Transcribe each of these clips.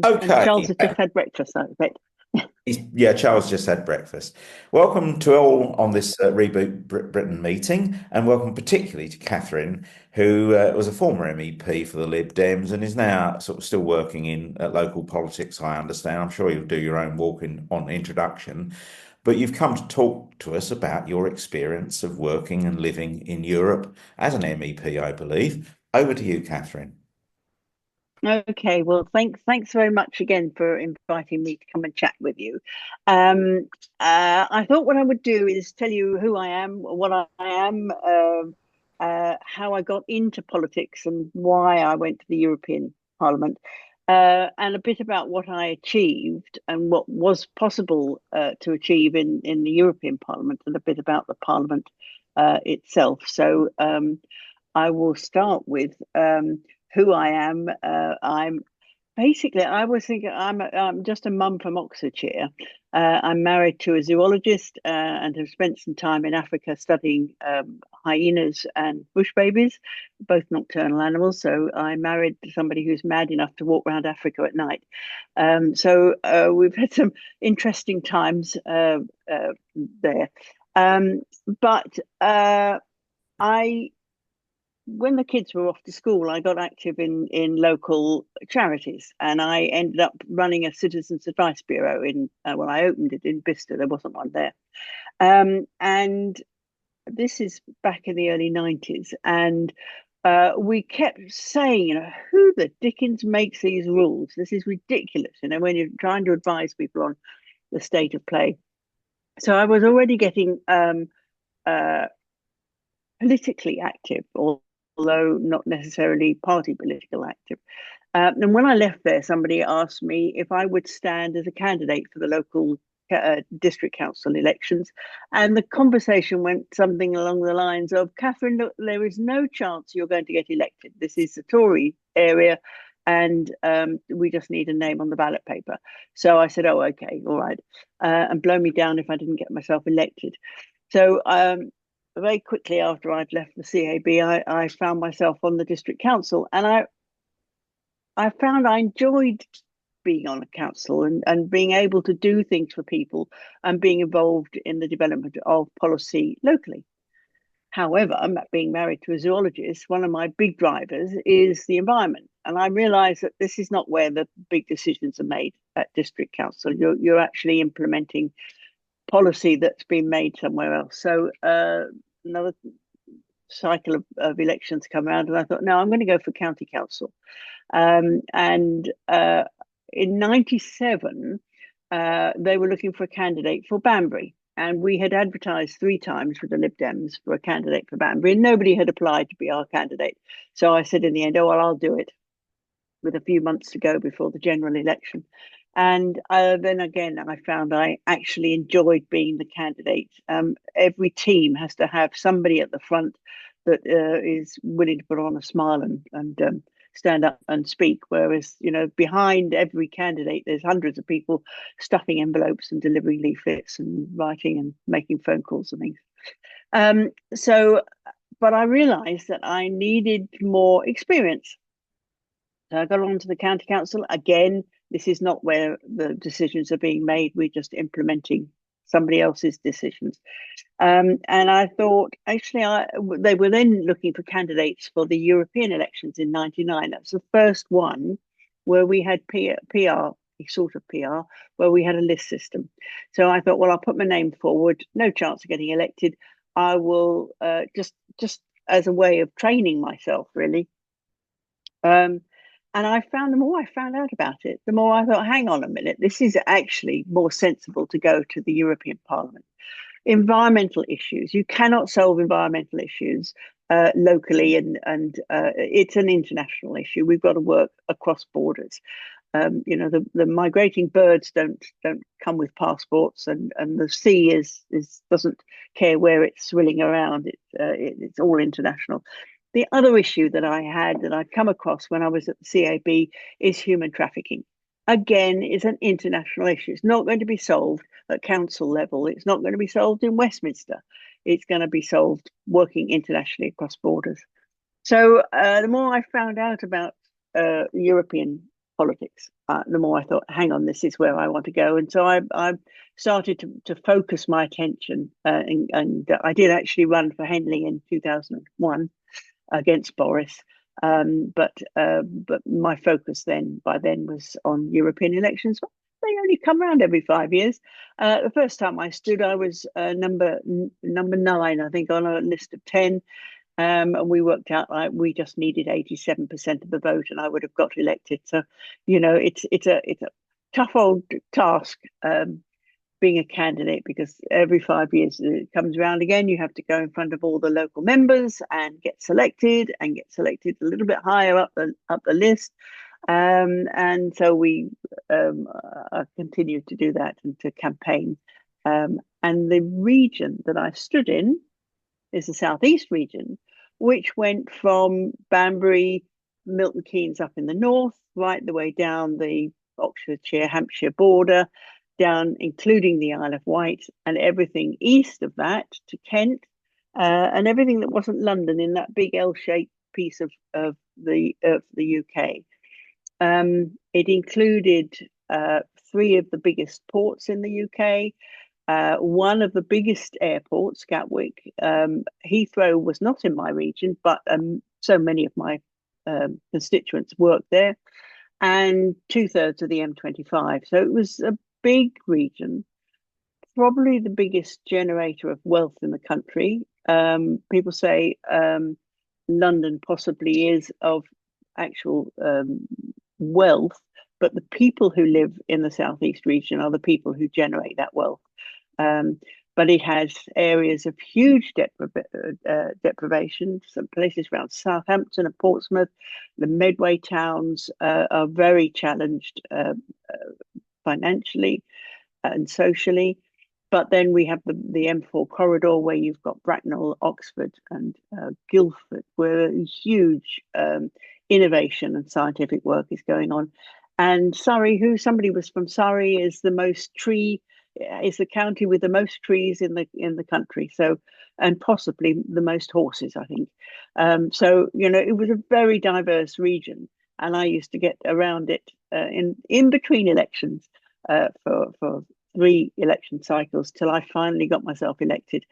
And Charles Okay. has just had breakfast, I bet. Yeah, Charles just had breakfast. Welcome to all on this Reboot Britain meeting, and welcome particularly to Catherine, who was a former MEP for the Lib Dems and is now sort of still working in local politics, I understand. I'm sure you'll do your own walk in on introduction, but you've come to talk to us about your experience of working and living in Europe as an MEP, I believe. Over to you, Catherine. Okay, well, thanks very much again for inviting me to come and chat with you. Um, I thought what I would do is tell you who I am, what I am, how I got into politics, and why I went to the European Parliament, and a bit about what I achieved and what was possible to achieve in the European Parliament, and a bit about the Parliament itself. So I will start with who I am. I'm basically, I was thinking I'm just a mum from Oxfordshire. I'm married to a zoologist and have spent some time in Africa studying hyenas and bush babies, both nocturnal animals. So I married somebody who's mad enough to walk around Africa at night. So we've had some interesting times there. But I when the kids were off to school, I got active in local charities, and I ended up running a citizens advice bureau in well, I opened it in Bicester. There wasn't one there, and this is back in the early 90s, and we kept saying, who the dickens makes these rules? This is ridiculous, when you're trying to advise people on the state of play. So I was already getting uh, politically active, although not necessarily party political active. And when I left there, somebody asked me if I would stand as a candidate for the local district council elections. And the conversation went something along the lines of, Catherine, look, there is no chance you're going to get elected. This is the Tory area. And we just need a name on the ballot paper. So I said, oh, okay, all right. And blow me down if I didn't get myself elected. So very quickly after I'd left the CAB, I found myself on the district council, and I found I enjoyed being on a council and being able to do things for people and being involved in the development of policy locally. However, being married to a zoologist, one of my big drivers is the environment. And I realize that this is not where the big decisions are made at district council. You're actually implementing policy that's been made somewhere else. So another cycle of elections come around, and I thought, no, I'm going to go for county council. And in '97, they were looking for a candidate for Banbury. And we had advertised 3 times with the Lib Dems for a candidate for Banbury, and nobody had applied to be our candidate. So I said in the end, oh, well, I'll do it, with a few months to go before the general election. And then again, I found I actually enjoyed being the candidate. Every team has to have somebody at the front that is willing to put on a smile and stand up and speak. Whereas, behind every candidate, there's hundreds of people stuffing envelopes and delivering leaflets and writing and making phone calls and things. So, but I realized that I needed more experience. So I got on to the county council. Again, this is not where the decisions are being made. We're just implementing somebody else's decisions. And I thought, actually, they were then looking for candidates for the European elections in '99. That was the first one where we had PR, sort of PR, where we had a list system. So I thought, well, I'll put my name forward. No chance of getting elected. I will just as a way of training myself, really. Um, and I found the more I found out about it, the more I thought, hang on a minute, this is actually more sensible to go to the European Parliament. Environmental issues, you cannot solve environmental issues locally, and it's an international issue. We've got to work across borders. The migrating birds don't come with passports, and the sea is doesn't care where it's swilling around. It's all international. The other issue that I had that I'd come across when I was at the CAB is human trafficking. Again, it's an international issue. It's not going to be solved at council level. It's not going to be solved in Westminster. It's going to be solved working internationally across borders. So the more I found out about European politics. The more I thought, hang on, this is where I want to go. And so I started to focus my attention, and I did actually run for Henley in 2001 against Boris. But my focus by then was on European elections. They only come around every 5 years. The first time I stood, I was number 9, I think, on a list of 10. And we worked out like we just needed 87% of the vote, and I would have got elected. So, it's a tough old task, being a candidate, because every 5 years it comes around again. You have to go in front of all the local members and get selected a little bit higher up the list. And so we continued to do that and to campaign. And the region that I stood in is the southeast region, which went from Banbury, Milton Keynes up in the north, right the way down the Oxfordshire, Hampshire border, down including the Isle of Wight, and everything east of that to Kent, and everything that wasn't London in that big L-shaped piece of the UK. It included 3 of the biggest ports in the UK. One of the biggest airports, Gatwick. Heathrow was not in my region, but so many of my constituents worked there, and 2/3 of the M25. So it was a big region, probably the biggest generator of wealth in the country. People say London possibly is of actual wealth, but the people who live in the southeast region are the people who generate that wealth. But it has areas of huge deprivation. Some places around Southampton and Portsmouth, the Medway towns are very challenged financially and socially. But then we have the M4 corridor, where you've got Bracknell, Oxford, and Guildford, where huge innovation and scientific work is going on. And Surrey, somebody was from Surrey, is the county with the most trees in the country. So, and possibly the most horses, I think. So it was a very diverse region, and I used to get around it in between elections for 3 election cycles, till I finally got myself elected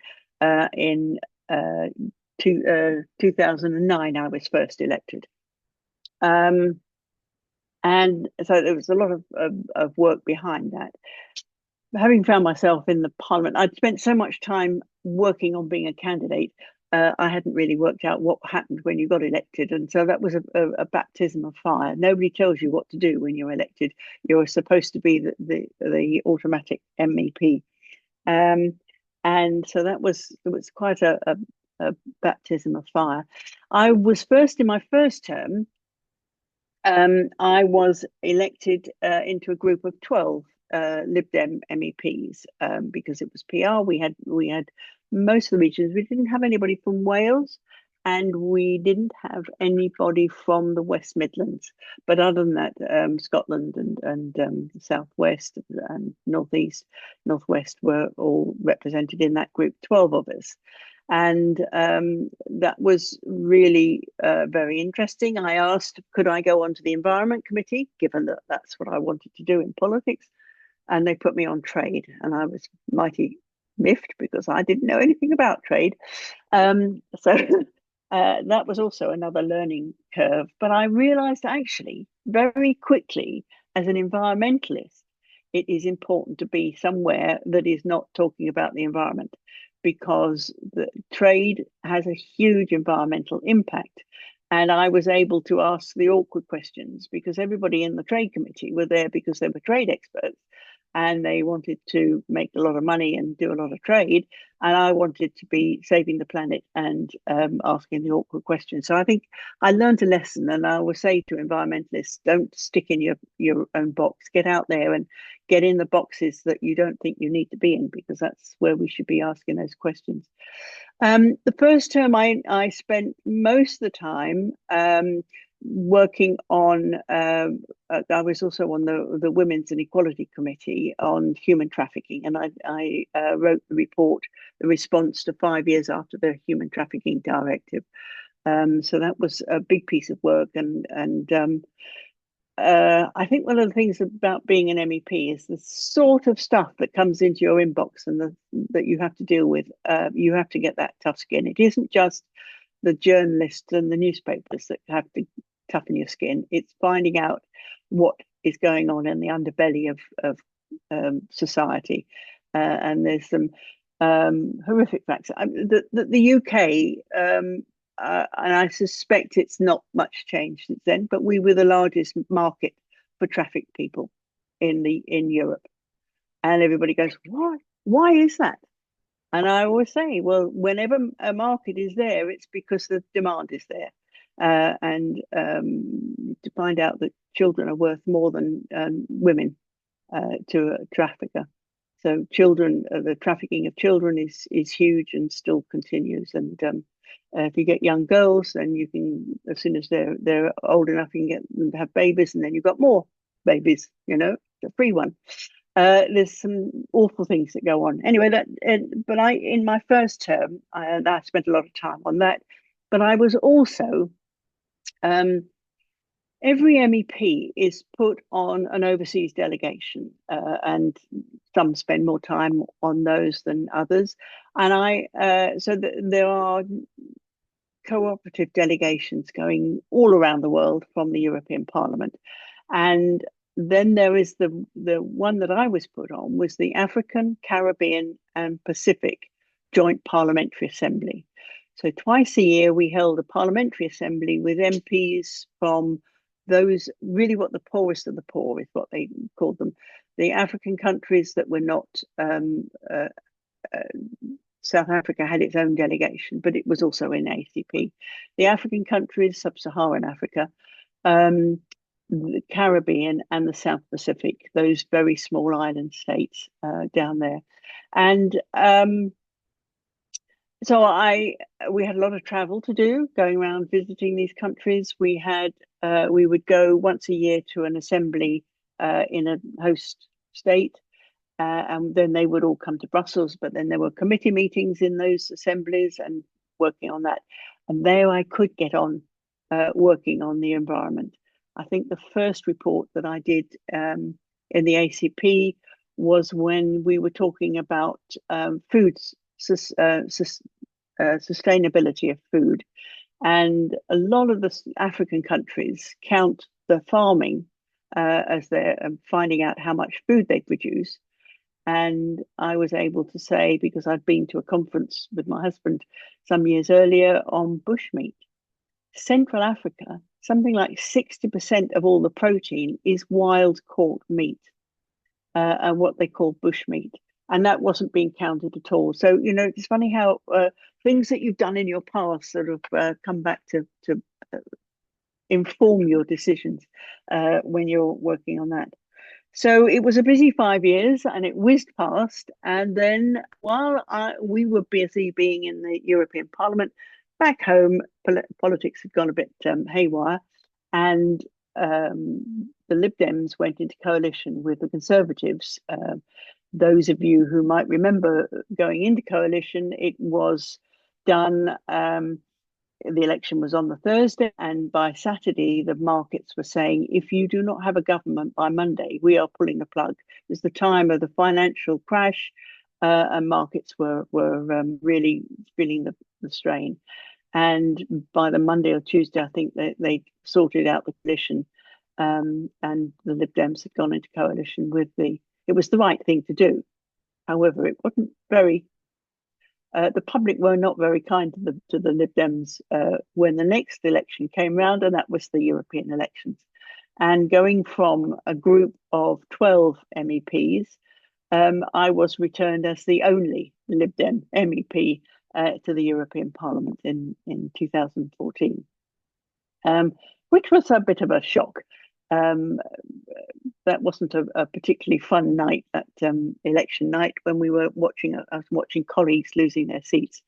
in 2009. I was first elected. And so there was a lot of work behind that. Having found myself in the parliament, I'd spent so much time working on being a candidate. I hadn't really worked out what happened when you got elected. And so that was a baptism of fire. Nobody tells you what to do when you're elected. You're supposed to be the automatic MEP. And so it was quite a baptism of fire. I was first in my first term. I was elected into a group of 12 Lib Dem MEPs, because it was PR. We had most of the regions. We didn't have anybody from Wales, and we didn't have anybody from the West Midlands. But other than that, Scotland and the Southwest and Northwest were all represented in that group, 12 of us. And that was really very interesting. I asked, could I go onto the Environment Committee, given that that's what I wanted to do in politics? And they put me on trade, and I was mighty miffed because I didn't know anything about trade. So that was also another learning curve. But I realized actually very quickly, as an environmentalist, it is important to be somewhere that is not talking about the environment, because the trade has a huge environmental impact. And I was able to ask the awkward questions, because everybody in the trade committee were there because they were trade experts, and they wanted to make a lot of money and do a lot of trade. And I wanted to be saving the planet and asking the awkward questions. So I think I learned a lesson, and I will say to environmentalists, don't stick in your own box. Get out there and get in the boxes that you don't think you need to be in, because that's where we should be asking those questions. The first term, I spent most of the time working on, I was also on the Women's and Equality Committee on human trafficking, and I wrote the report, the response to 5 years after the Human Trafficking Directive. So that was a big piece of work, and I think one of the things about being an MEP is the sort of stuff that comes into your inbox and that you have to deal with. You have to get that tough skin. It isn't just the journalists and the newspapers that have to toughen your skin. It's finding out what is going on in the underbelly of society. And there's some horrific facts. The UK, and I suspect it's not much changed since then, but we were the largest market for trafficked people in Europe. And everybody goes, what? Why is that? And I always say, well, whenever a market is there, it's because the demand is there. And to find out that children are worth more than women to a trafficker. So children, the trafficking of children is huge and still continues. And if you get young girls, then you can, as soon as they're old enough, you can get them to have babies, and then you've got more babies. It's a free one. There's some awful things that go on. Anyway, but in my first term, I spent a lot of time on that. But I was also um, every MEP is put on an overseas delegation, and some spend more time on those than others. And there are cooperative delegations going all around the world from the European Parliament. And then there is the one that I was put on was the African, Caribbean, and Pacific Joint Parliamentary Assembly. So twice a year we held a parliamentary assembly with MPs from those really what the poorest of the poor is what they called them, the African countries that were not South Africa had its own delegation, but it was also in ACP. The African countries, Sub-Saharan Africa, the Caribbean and the South Pacific, those very small island states down there. And so we had a lot of travel to do, going around visiting these countries. We would go once a year to an assembly in a host state. And then they would all come to Brussels, but then there were committee meetings in those assemblies and working on that. And there I could get on working on the environment. I think the first report that I did in the ACP was when we were talking about sustainability of food. And a lot of the African countries count the farming as they're finding out how much food they produce. And I was able to say, because I'd been to a conference with my husband some years earlier on bushmeat, Central Africa, something like 60% of all the protein is wild caught meat, and what they call bushmeat. And that wasn't being counted at all. So, it's funny how things that you've done in your past sort of come back to inform your decisions when you're working on that. So it was a busy 5 years and it whizzed past. And then while we were busy being in the European Parliament, back home, politics had gone a bit haywire. And the Lib Dems went into coalition with the Conservatives. Those of you who might remember going into coalition, it was done. The election was on the Thursday, and by Saturday, the markets were saying, if you do not have a government by Monday, we are pulling the plug. It was the time of the financial crash, and markets were really feeling the strain. And by the Monday or Tuesday, I think they sorted out the coalition, and the Lib Dems had gone into coalition with it was the right thing to do. However, it wasn't very the public were not very kind to the Lib Dems when the next election came round, and that was the European elections. And going from a group of 12 MEPs, I was returned as the only Lib Dem MEP to the European Parliament in 2014, which was a bit of a shock. That wasn't a particularly fun night, that election night, when I was watching colleagues losing their seats.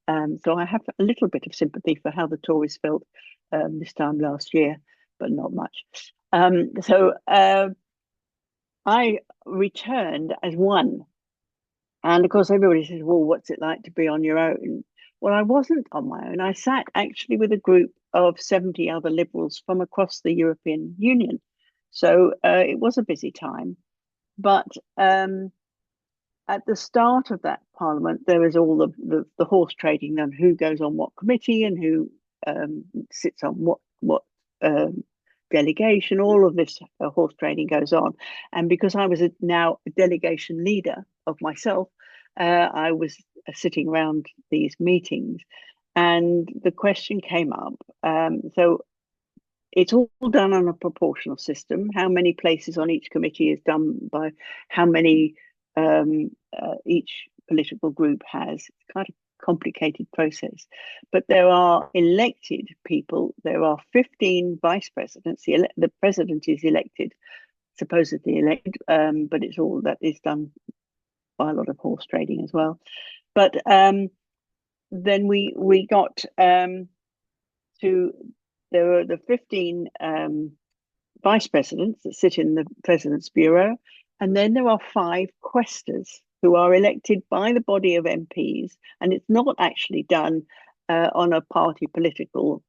So I have a little bit of sympathy for how the Tories felt this time last year, but not much. So I returned as one. And of course, everybody says, well, what's it like to be on your own? Well, I wasn't on my own. I sat actually with a group of 70 other Liberals from across the European Union. So it was a busy time. But at the start of that parliament, there was all the horse trading and who goes on what committee and who sits on what um, delegation. All of this horse trading goes on, and because I was now a delegation leader of myself, I was sitting around these meetings, and the question came up. So it's all done on a proportional system. How many places on each committee is done by how many each political group has. It's kind of complicated process. But there are elected people. There are 15 vice presidents. The president is elected, supposedly elected, but it's all that is done by a lot of horse trading as well. But then we got to there were the 15 vice presidents that sit in the president's bureau, and then there are 5 questors who are elected by the body of MPs, and it's not actually done on a party political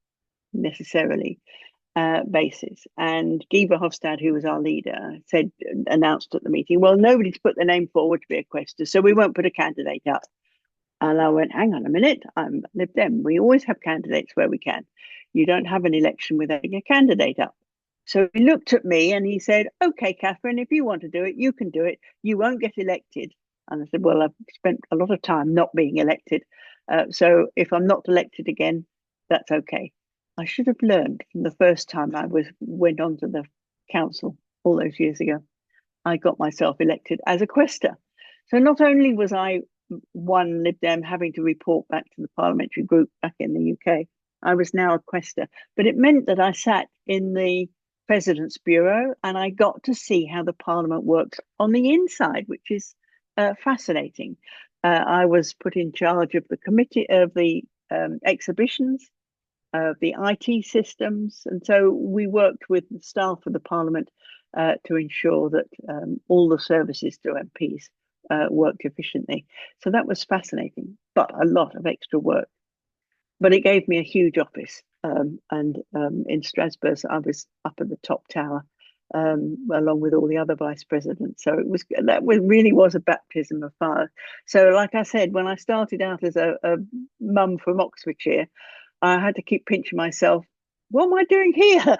necessarily basis. And Guy Verhofstadt, who was our leader, announced at the meeting, well, nobody's put their name forward to be a questor, so we won't put a candidate up. And I went, hang on a minute, I'm Lib Dem. We always have candidates where we can. You don't have an election without a candidate up. So he looked at me and he said, okay, Catherine, if you want to do it, you can do it. You won't get elected. And I said, well, I've spent a lot of time not being elected. So if I'm not elected again, that's okay. I should have learned from the first time went on to the council all those years ago. I got myself elected as a quester. So not only was I one Lib Dem having to report back to the parliamentary group back in the UK, I was now a quester. But it meant that I sat in the President's Bureau and I got to see how the Parliament works on the inside, which is fascinating. I was put in charge of the committee of the exhibitions, of the IT systems, and so we worked with the staff of the Parliament to ensure that all the services to MPs worked efficiently. So that was fascinating, but a lot of extra work. But it gave me a huge office. And in Strasbourg, I was up at the top tower, along with all the other vice presidents. So really was a baptism of fire. So, like I said, when I started out as a mum from Oxfordshire, I had to keep pinching myself. What am I doing here?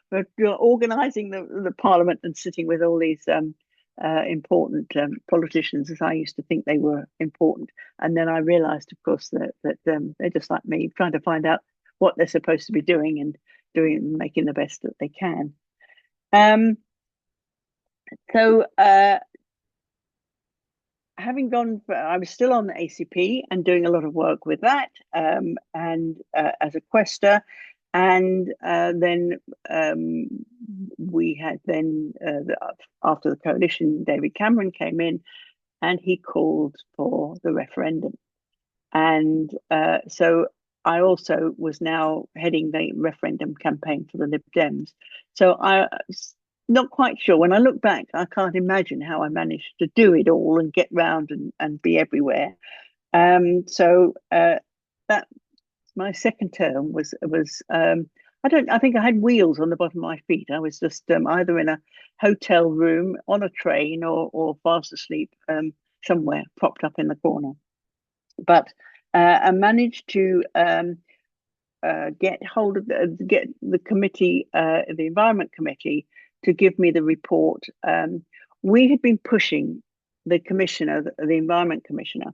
But organising the parliament and sitting with all these important politicians, as I used to think they were important. And then I realised, of course, that they're just like me, trying to find out what they're supposed to be doing and making the best that they can. So having gone, I was still on the ACP and doing a lot of work with that, and as a quester, and then we had after the coalition, David Cameron came in, and he called for the referendum, and so I also was now heading the referendum campaign for the Lib Dems. So I not quite sure. When I look back, I can't imagine how I managed to do it all and get round and be everywhere. So that my second term was I think I had wheels on the bottom of my feet. I was just either in a hotel room, on a train, or fast asleep somewhere, propped up in the corner. But I managed to get hold of get the committee, the Environment Committee, to give me the report. We had been pushing the commissioner, the Environment Commissioner,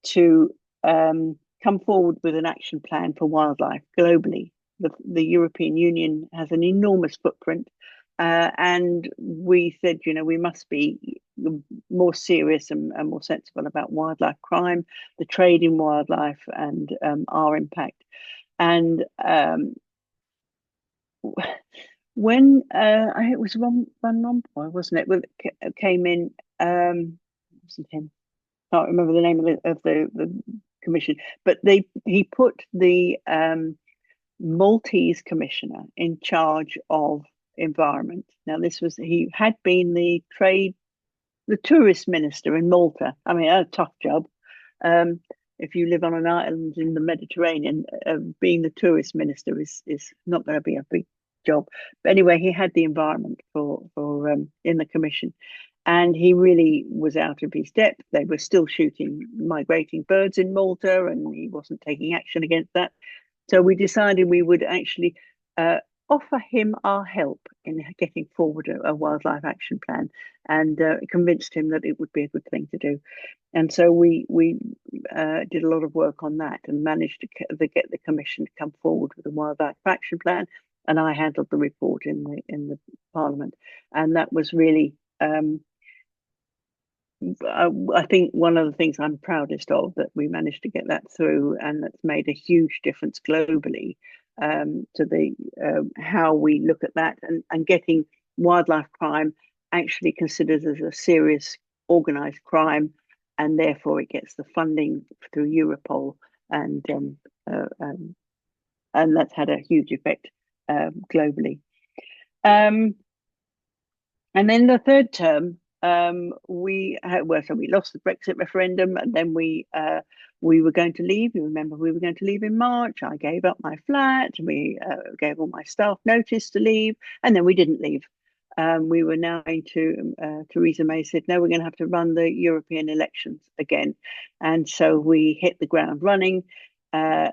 to come forward with an action plan for wildlife globally. The European Union has an enormous footprint, and we said, we must be more serious and more sensible about wildlife crime, the trade in wildlife, and our impact. And when it was Van Rompuy, wasn't it? Came in, wasn't him? Can't remember the name of the commission, but he put the Maltese commissioner in charge of environment. Now, he had been the tourist minister in Malta. I mean, a tough job. If you live on an island in the Mediterranean, being the tourist minister is not going to be a big job. But anyway, he had the environment for in the commission, and he really was out of his depth. They were still shooting migrating birds in Malta, and he wasn't taking action against that. So we decided we would actually uh, offer him our help in getting forward a wildlife action plan, and convinced him that it would be a good thing to do. And so we did a lot of work on that and managed to get the commission to come forward with a wildlife action plan. And I handled the report in the Parliament, and that was really I think one of the things I'm proudest of that we managed to get that through, and that's made a huge difference globally to the how we look at that, and getting wildlife crime actually considered as a serious organized crime, and therefore it gets the funding through Europol, and uh, um, and that's had a huge effect globally. Um, and then the third term, so we lost the Brexit referendum, and then we were going to leave. You remember we were going to leave in March. I gave up my flat. We gave all my staff notice to leave, and then we didn't leave. We were now going to. Theresa May said, "No, we're going to have to run the European elections again," and so we hit the ground running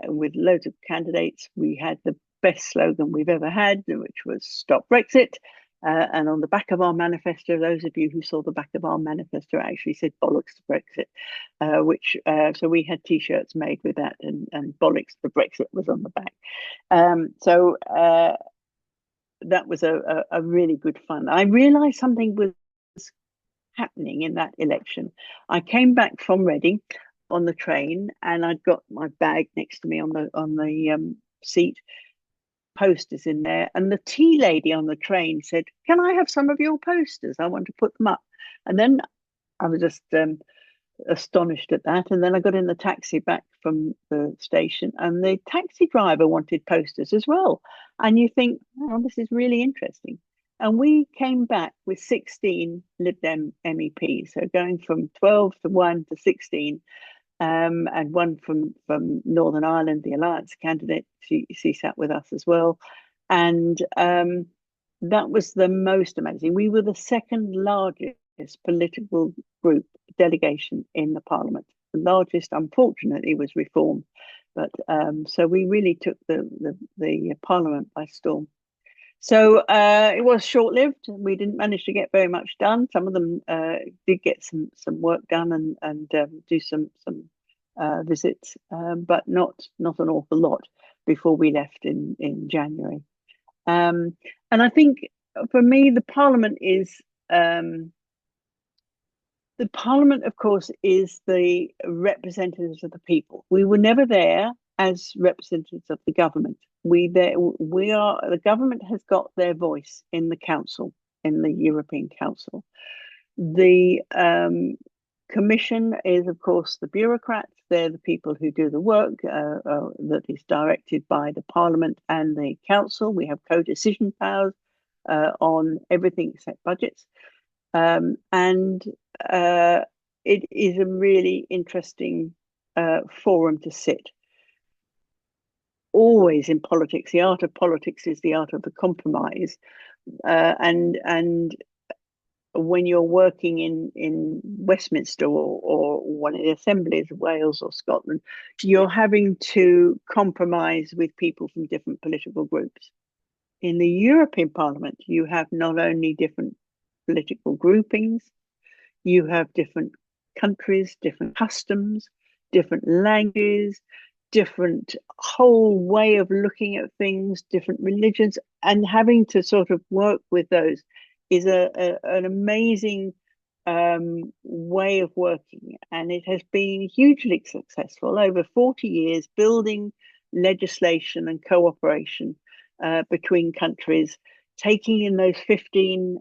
with loads of candidates. We had the best slogan we've ever had, which was "Stop Brexit." And on the back of our manifesto, those of you who saw the back of our manifesto actually said bollocks to Brexit, so we had T-shirts made with that, and bollocks to Brexit was on the back. So that was a really good fun. I realised something was happening in that election. I came back from Reading on the train, and I'd got my bag next to me on the seat, posters in there, and the tea lady on the train said, "Can I have some of your posters? I want to put them up." And then I was just astonished at that. And then I got in the taxi back from the station, and the taxi driver wanted posters as well. And you think, oh, this is really interesting. And we came back with 16 Lib Dem MEPs, so going from 12 to 1 to 16, and one from Northern Ireland, the Alliance candidate. She sat with us as well, and that was the most amazing. We were the second largest political group delegation in the Parliament. The largest, unfortunately, was Reform, but so we really took the Parliament by storm. So it was short-lived. We didn't manage to get very much done. Some of them did get some work done, and do some visits, but not an awful lot before we left in January. And I think for me, the Parliament, of course, is the representatives of the people. We were never there as representatives of the government. The government has got their voice in the council, in the European Council. The Commission is, of course, the bureaucrats. They're the people who do the work that is directed by the Parliament and the Council. We have co-decision powers on everything except budgets. And it is a really interesting forum to sit. Always in politics, the art of politics is the art of the compromise, and when you're working in Westminster or one of the assemblies of Wales or Scotland, you're having to compromise with people from different political groups. In the European Parliament, you have not only different political groupings, you have different countries, different customs, different languages, different whole way of looking at things, different religions, and having to sort of work with those is an amazing way of working. And it has been hugely successful over 40 years, building legislation and cooperation between countries, taking in those 15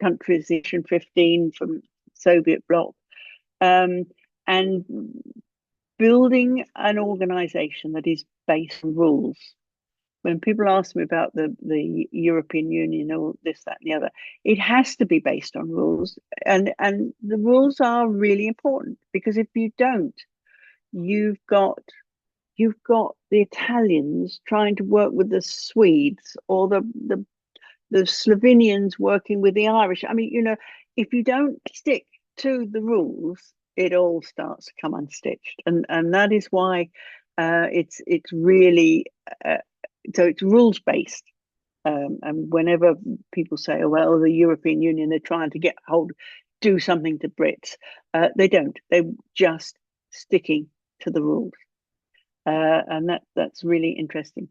countries, the 15 from Soviet bloc, and building an organization that is based on rules. When people ask me about the European Union or this, that, and the other, it has to be based on rules. And the rules are really important, because if you don't, you've got you've got the Italians trying to work with the Swedes, or the Slovenians working with the Irish. I mean, if you don't stick to the rules, it all starts to come unstitched, and that is why it's really uh, so it's rules based. And whenever people say, "Oh, well, the European Union, they're trying to do something to Brits," they don't. They're just sticking to the rules, and that's really interesting.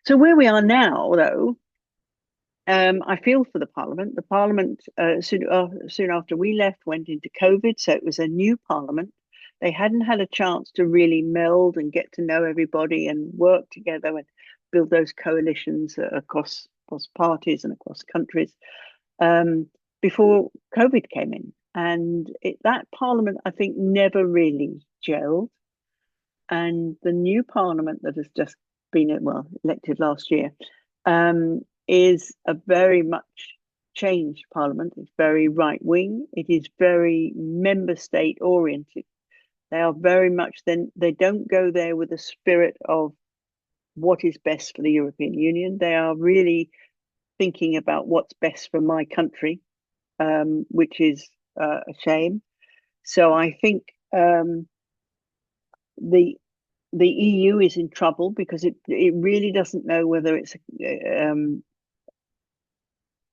So where we are now, though, I feel for the Parliament. The Parliament, soon after we left, went into COVID, so it was a new Parliament. They hadn't had a chance to really meld and get to know everybody and work together and build those coalitions across parties and across countries um, before COVID came in. And that Parliament, I think, never really gelled. And the new Parliament that has just been, well, elected last year, is a very much changed Parliament. It's very right wing. It is very member state oriented. They are very much, then they don't go there with the spirit of what is best for the European Union. They are really thinking about what's best for my country, which is a shame. So I think the the EU is in trouble because it really doesn't know whether it's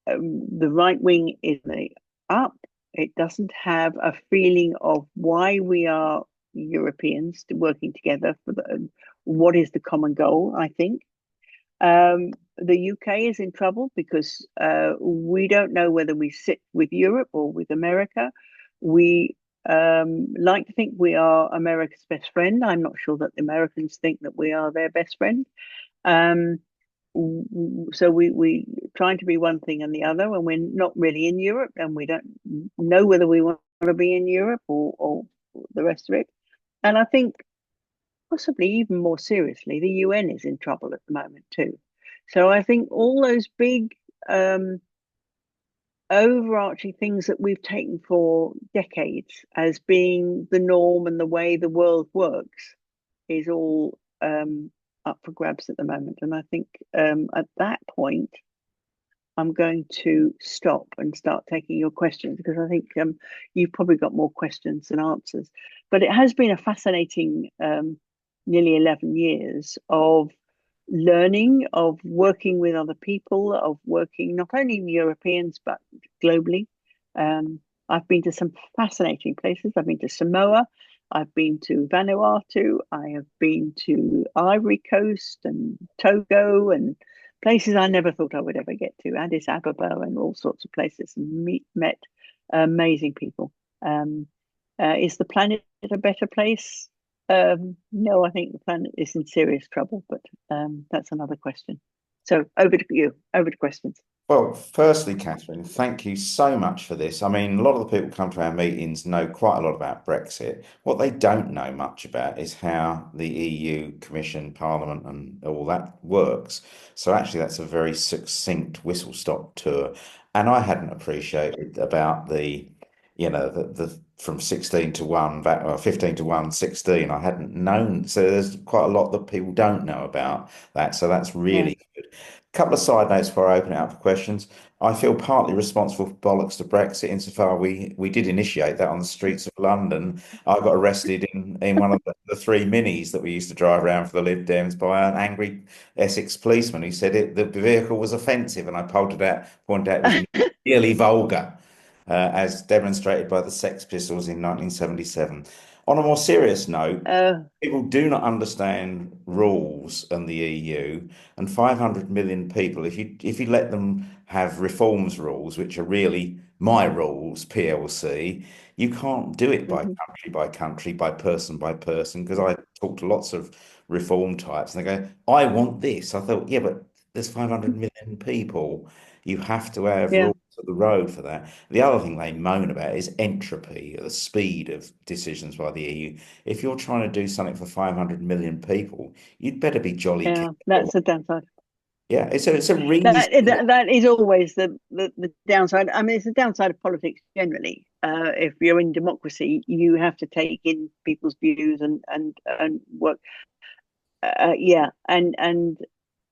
the right wing is up. It doesn't have a feeling of why we are Europeans working together for what is the common goal. I think the UK is in trouble because we don't know whether we sit with Europe or with America. We like to think we are America's best friend. I'm not sure that the Americans think that we are their best friend. Um, so we trying to be one thing and the other, and we're not really in Europe, and we don't know whether we want to be in Europe or the rest of it. And I think possibly even more seriously, the UN is in trouble at the moment too. So I think all those big overarching things that we've taken for decades as being the norm and the way the world works is all up for grabs at the moment. And I think at that point, I'm going to stop and start taking your questions because I think you've probably got more questions than answers. But it has been a fascinating nearly 11 years of learning, of working with other people, of working not only Europeans but globally. Um, I've been to some fascinating places. I've been to Samoa, I've been to Vanuatu, I have been to Ivory Coast and Togo and places I never thought I would ever get to, Addis Ababa and all sorts of places, and met amazing people. Is the planet a better place? No, I think the planet is in serious trouble, but that's another question. So over to you, over to questions. Well, firstly, Catherine, thank you so much for this. I mean, a lot of the people who come to our meetings know quite a lot about Brexit. What they don't know much about is how the EU Commission, Parliament, and all that works. So actually, that's a very succinct whistle-stop tour. And I hadn't appreciated about the from 16 to 1, 15 to 1, 16. I hadn't known. So there's quite a lot that people don't know about that. So that's Yeah. really good. Couple of side notes before I open it up for questions. I feel partly responsible for bollocks to Brexit insofar we did initiate that on the streets of London. I got arrested in one of the three minis that we used to drive around for the Lib Dems by an angry Essex policeman who said the vehicle was offensive, and I pointed out it was nearly vulgar, as demonstrated by the Sex Pistols in 1977. On a more serious note, uh, people do not understand rules and the EU, and 500 million people, if you let them have reforms rules, which are really my rules, PLC, you can't do it mhm, by country, by person, because I talk to lots of reform types and they go, I want this. I thought, yeah, but there's 500 million people. You have to have yeah, rules of the road for that. The other thing they moan about is entropy, the speed of decisions by the EU. If you're trying to do something for 500 million people, you'd better be jolly yeah. careful. That's the downside. Yeah, it's a reasonable. That is always the downside. I mean, it's the downside of politics generally. If you're in democracy, you have to take in people's views and work. yeah, and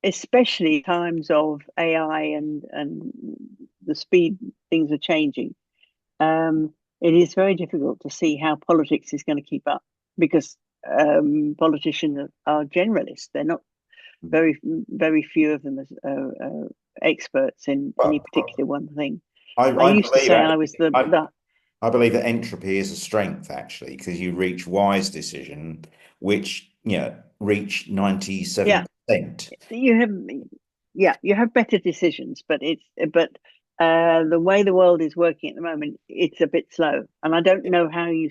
especially times of AI and the speed things are changing. It is very difficult to see how politics is going to keep up because politicians are generalists. They're not very few of them as experts in any But particular one thing. I, I I used to believe say I was actually, the I, the I believe that entropy is a strength actually, because you reach wise decision, which reach yeah 97%. you have you have better decisions, but the way the world is working at the moment, it's a bit slow, and I don't know how you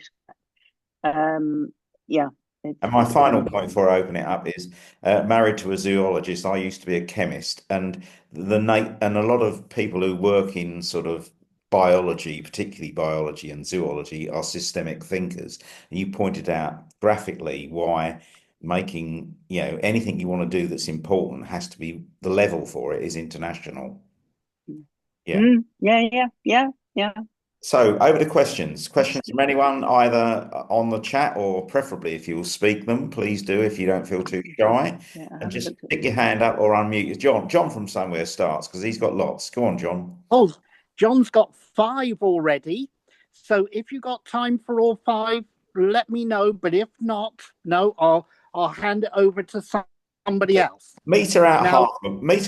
um yeah And my it's final point before I open it up is married to a zoologist. I used to be a chemist, and and a lot of people who work in sort of biology, particularly biology and zoology, are systemic thinkers. And you pointed out graphically why making, anything you want to do that's important has to be the level for it is international. Yeah. yeah. So over to questions. Questions from anyone, either on the chat or preferably if you'll speak them, please do if you don't feel too shy. Yeah, I And haven't just looked at stick them. your hand up or unmute. John from somewhere starts because he's got lots. Go on, John. Oh, John's got five already. So if you got time for all five, let me know. But if not, no, I'll hand it over to somebody else. Now, Meter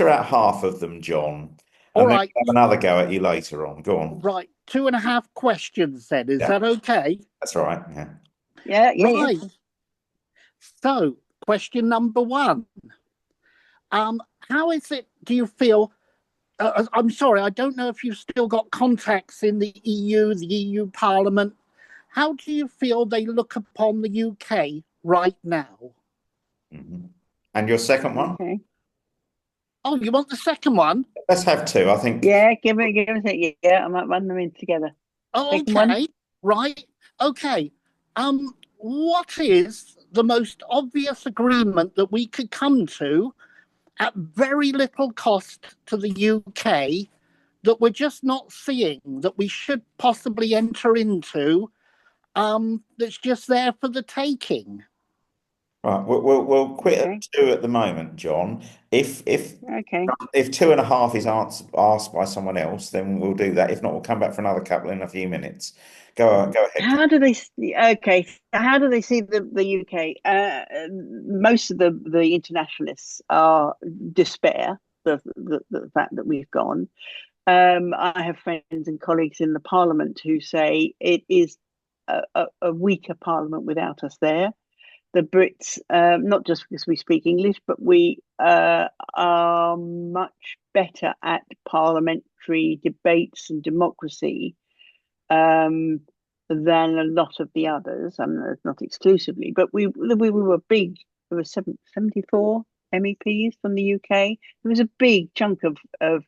out half of them, John, all and then right, have another go at you later on. Go on. right, 2.5 questions then. Is Yeah, that okay? that's right. Yeah. Yeah. Right. So, question number one. How is it, do you feel? I'm sorry, I don't know if you've still got contacts in the EU Parliament. How do you feel they look upon the UK right now? Mhm. And your second one? Okay. Oh, you want the second one? Let's have two. I think. Yeah, give it a second. Yeah, I might run them in together. Oh, Second one. okay, right, okay. What is the most obvious agreement that we could come to at very little cost to the UK that we're just not seeing, that we should possibly enter into, that's just there for the taking? Right, we'll quit at Okay. two at the moment, John. Okay. If two and a half is asked by someone else, then we'll do that. If not, we'll come back for another couple in a few minutes. Go ahead, John. How do they? Okay. How do they see the UK? Most of the internationalists are despair the fact that we've gone. I have friends and colleagues in the Parliament who say it is a weaker Parliament without us there. The Brits, not just because we speak English, but we are much better at parliamentary debates and democracy um, than a lot of the others. I mean, not exclusively, but we were big. There were 74 MEPs from the UK. There was a big chunk of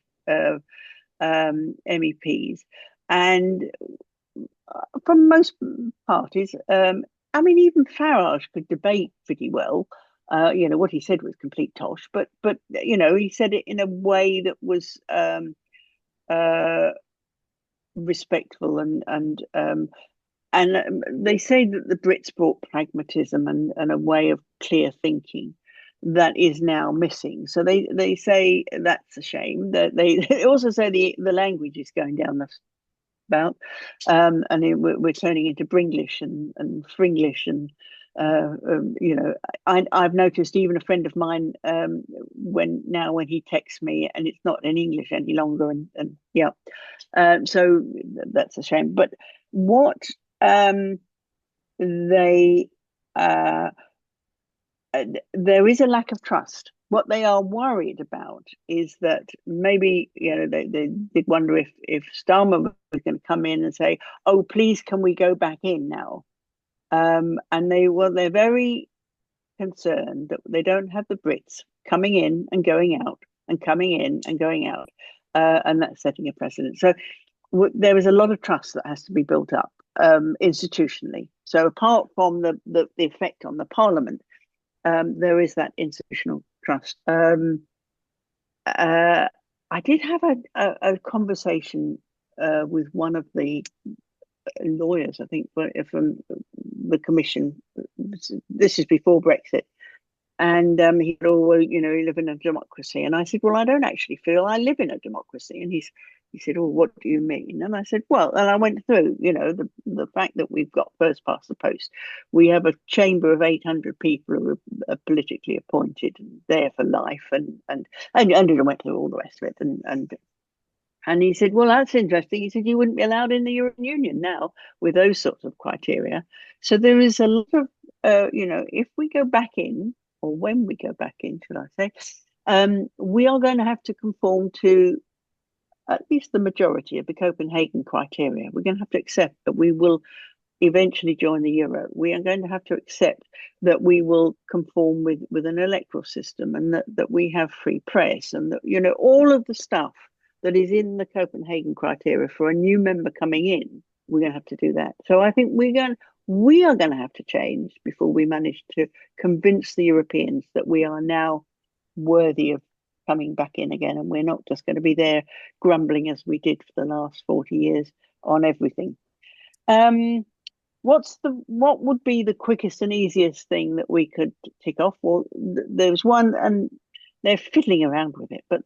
MEPs, and from most parties, I mean, even Farage could debate pretty well. What he said was complete tosh, but he said it in a way that was uh, respectful and they say that the Brits brought pragmatism and a way of clear thinking that is now missing. So they say that's a shame. That they also say the language is going down the about, and we're turning into Bringlish and Fringlish and. I've noticed even a friend of mine when he texts me and it's not in English any longer, and yeah, so that's a shame. But what they there is a lack of trust. What they are worried about is that maybe they did wonder if Starmer was going to come in and say, "Oh, please, can we go back in now?" And they're very concerned that they don't have the Brits coming in and going out and coming in and going out, and that's setting a precedent. So there is a lot of trust that has to be built up institutionally. So apart from the effect on the Parliament, there is that institutional trust. I did have a conversation with one of the lawyers, I think, from the Commission. This is before Brexit, And he said, "Oh, well, you know, you live in a democracy." And I said, "Well, I don't actually feel I live in a democracy." And he said, "Oh, what do you mean?" And I said, "Well," and I went through, you know, the fact that we've got first past the post. We have a chamber of 800 people who are politically appointed and there for life, and I went through all the rest of it, and he said, "Well, that's interesting." He said, "You wouldn't be allowed in the European Union now with those sorts of criteria." So there is a lot of, you know, if we go back in, or when we go back in, should I say, we are going to have to conform to at least the majority of the Copenhagen criteria. We're going to have to accept that we will eventually join the euro. We are going to have to accept that we will conform with an electoral system, and that we have free press, and that, you know, all of the stuff that is in the Copenhagen criteria for a new member coming in, we're going to have to do that. So I think we are going to have to change before we manage to convince the Europeans that we are now worthy of coming back in again, and we're not just going to be there grumbling as we did for the last 40 years on everything. Um, what would be the quickest and easiest thing that we could tick off? Well, there's one, and they're fiddling around with it, but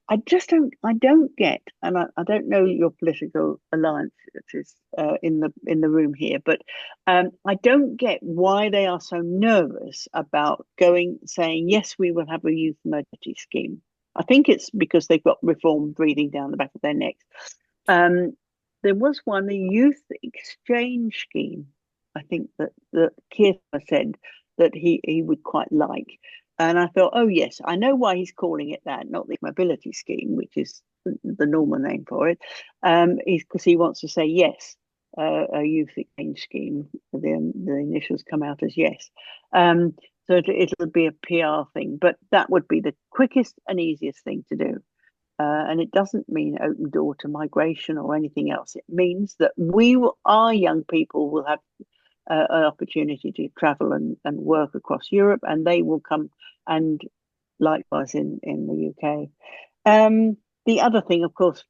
I don't get, and I don't know your political alliances in the room here, but I don't get why they are so nervous about saying yes, we will have a youth mobility scheme. I think it's because they've got reform breathing down the back of their necks. Um, there was one, the youth exchange scheme. I think that Keir said that he would quite like. And I thought, oh, yes, I know why he's calling it that, not the mobility scheme, which is the normal name for it. Is because he wants to say yes, a youth exchange scheme. The initials come out as yes. So it'll be a PR thing, but that would be the quickest and easiest thing to do. And it doesn't mean open door to migration or anything else. It means that our young people will have an opportunity to travel and work across Europe, and they will come, and likewise in the UK. The other thing, of course,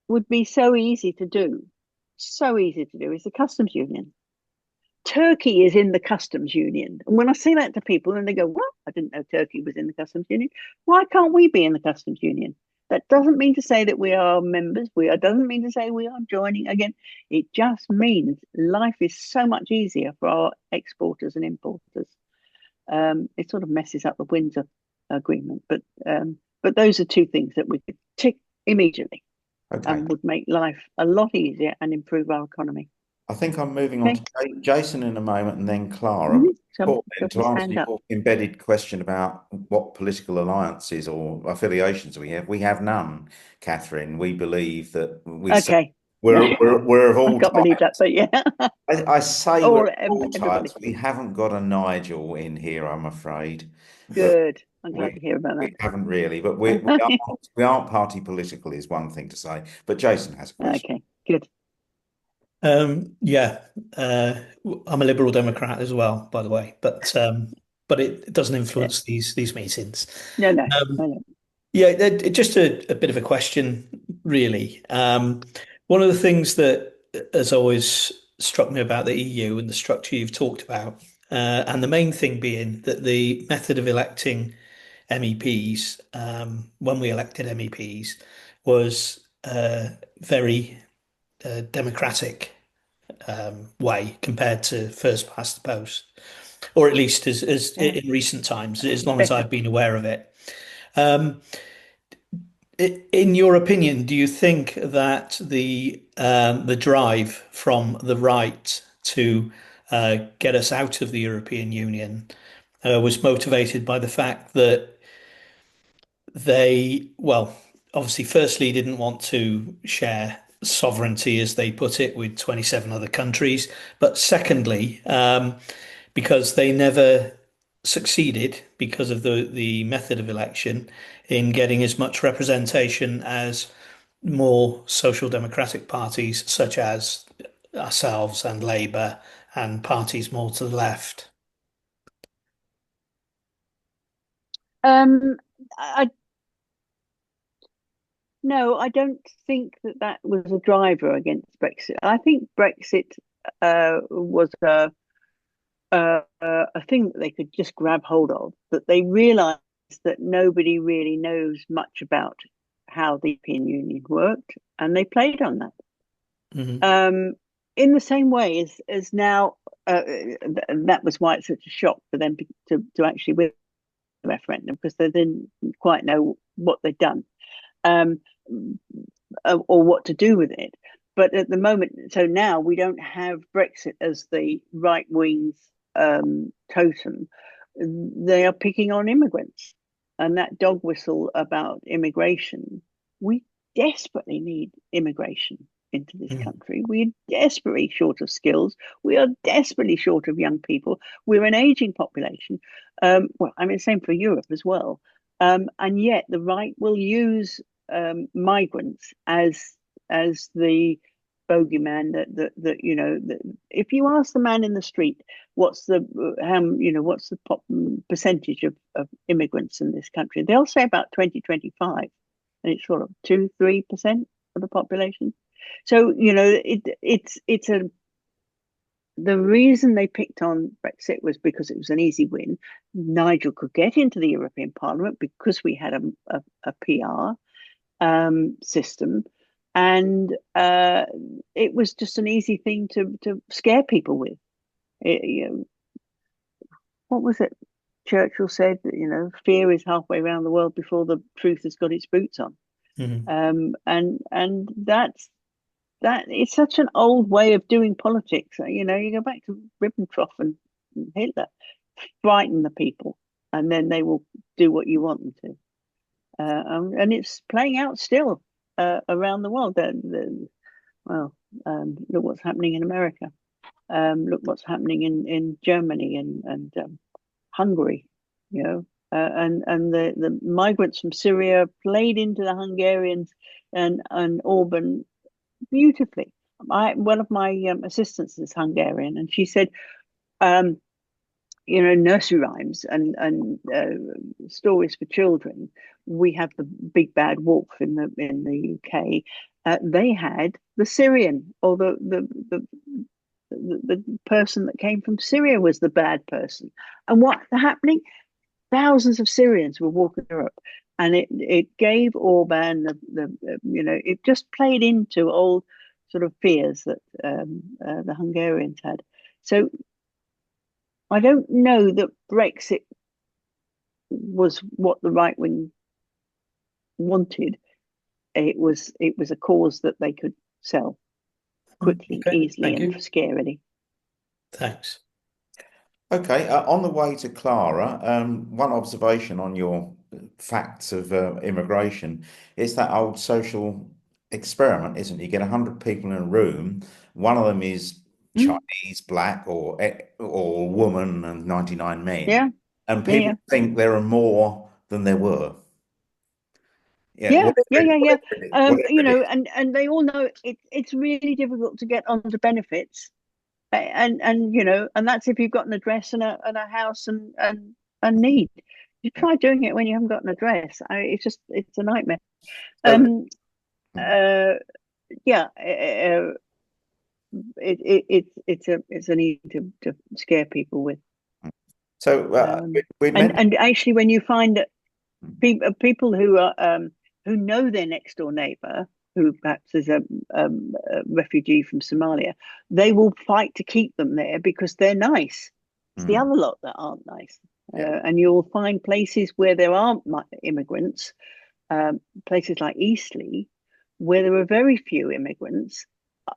would be so easy to do, is the customs union. Turkey is in the customs union. And when I say that to people and they go, "What? I didn't know Turkey was in the customs union." Why can't we be in the customs union? That doesn't mean to say that we are members. Doesn't mean to say we are joining again. It just means life is so much easier for our exporters and importers. It sort of messes up the Windsor Agreement, but those are two things that we could tick immediately Okay. and would make life a lot easier and improve our economy. I think I'm moving on Okay. to Jason in a moment and then Clara. To Somebody's answer hand up. your embedded question about what political alliances or affiliations we have none, Catherine. We believe that Okay. we're of I all can't believe that, types. but yeah. I say we're of all Everybody. types. We haven't got a Nigel in here, I'm afraid. But Good. I'm we glad to hear about we haven't really. But that. we aren't party political is one thing to say. But Jason has a question. Okay, good. Yeah, I'm a Liberal Democrat as well, by the way, but it doesn't Yeah. influence these meetings. No, no, Um, no, no. yeah, just a bit of a question, really. One of the things that has always struck me about the EU and the structure you've talked about, and the main thing being that the method of electing MEPs, when we elected MEPs, was very democratic way compared to first past the post, or at least as Yeah. in recent times, as long as Better. I've been aware of it. Um, in your opinion, do you think that the drive from the right to get us out of the European Union was motivated by the fact that well, obviously, firstly, didn't want to share sovereignty, as they put it, with 27 other countries, but secondly, because they never succeeded because of the method of election in getting as much representation as more social democratic parties such as ourselves and Labour and parties more to the left. Um, I No, I don't think that was a driver against Brexit. I think Brexit was a thing that they could just grab hold of, that they realised that nobody really knows much about how the European Union worked, and they played on that. Mhm. In the same way as now, that was why it's such a shock for them to actually win the referendum, because they didn't quite know what they'd done, um, or what to do with it. But at the moment, so now we don't have Brexit as the right wing's totem. They are picking on immigrants, and that dog whistle about immigration. We desperately need immigration into this Mhm. country. We are desperately short of skills. We are desperately short of young people. We're an aging population. Well, I mean, same for Europe as well. And yet the right will use migrants as the bogeyman that if you ask the man in the street what's the percentage of immigrants in this country, they'll say about 20-25, and it's sort of 2-3% of the population. So it's a the reason they picked on Brexit was because it was an easy win. Nigel could get into the European Parliament because we had a PR system, and it was just an easy thing to scare people with. What was it? Churchill said that fear is halfway around the world before the truth has got its boots on. Mhm. And that it's such an old way of doing politics. You go back to Ribbentrop and Hitler, frighten the people, and then they will do what you want them to. And it's playing out still around the world. Well, look what's happening in America. Look what's happening in Germany and Hungary. And the migrants from Syria played into the Hungarians and Orban beautifully. One of my assistants is Hungarian, and she said, nursery rhymes and stories for children. We have the big bad wolf in the UK. They had the Syrian, or the person that came from Syria was the bad person. And what's happening? Thousands of Syrians were walking Europe, and it gave Orban it just played into old sort of fears that the Hungarians had. So I don't know that Brexit was what the right wing wanted. It was a cause that they could sell quickly, Okay, easily, thank and you. scarily. Thanks. Okay, on the way to Clara, one observation on your facts of immigration is that old social experiment, isn't it? You get 100 people in a room, one of them is Mm, Chinese, black, or woman, and 99 men, yeah, and yeah, yeah. people think there are more than there were. Yeah, Yeah, yeah, yeah, yeah. whatever it is. And they all know it's really difficult to get onto benefits, and that's if you've got an address and a house and need. You try doing it when you haven't got an address. It's a nightmare. So, Um, uh, yeah, it's a need to scare people with. we And mentioned. and actually, when you find that people who know their next door neighbor, who perhaps is a refugee from Somalia, they will fight to keep them there because they're nice. It's the Mm, other lot that aren't nice. yeah. And you'll find places where there aren't immigrants, places like Eastleigh, where there are very few immigrants,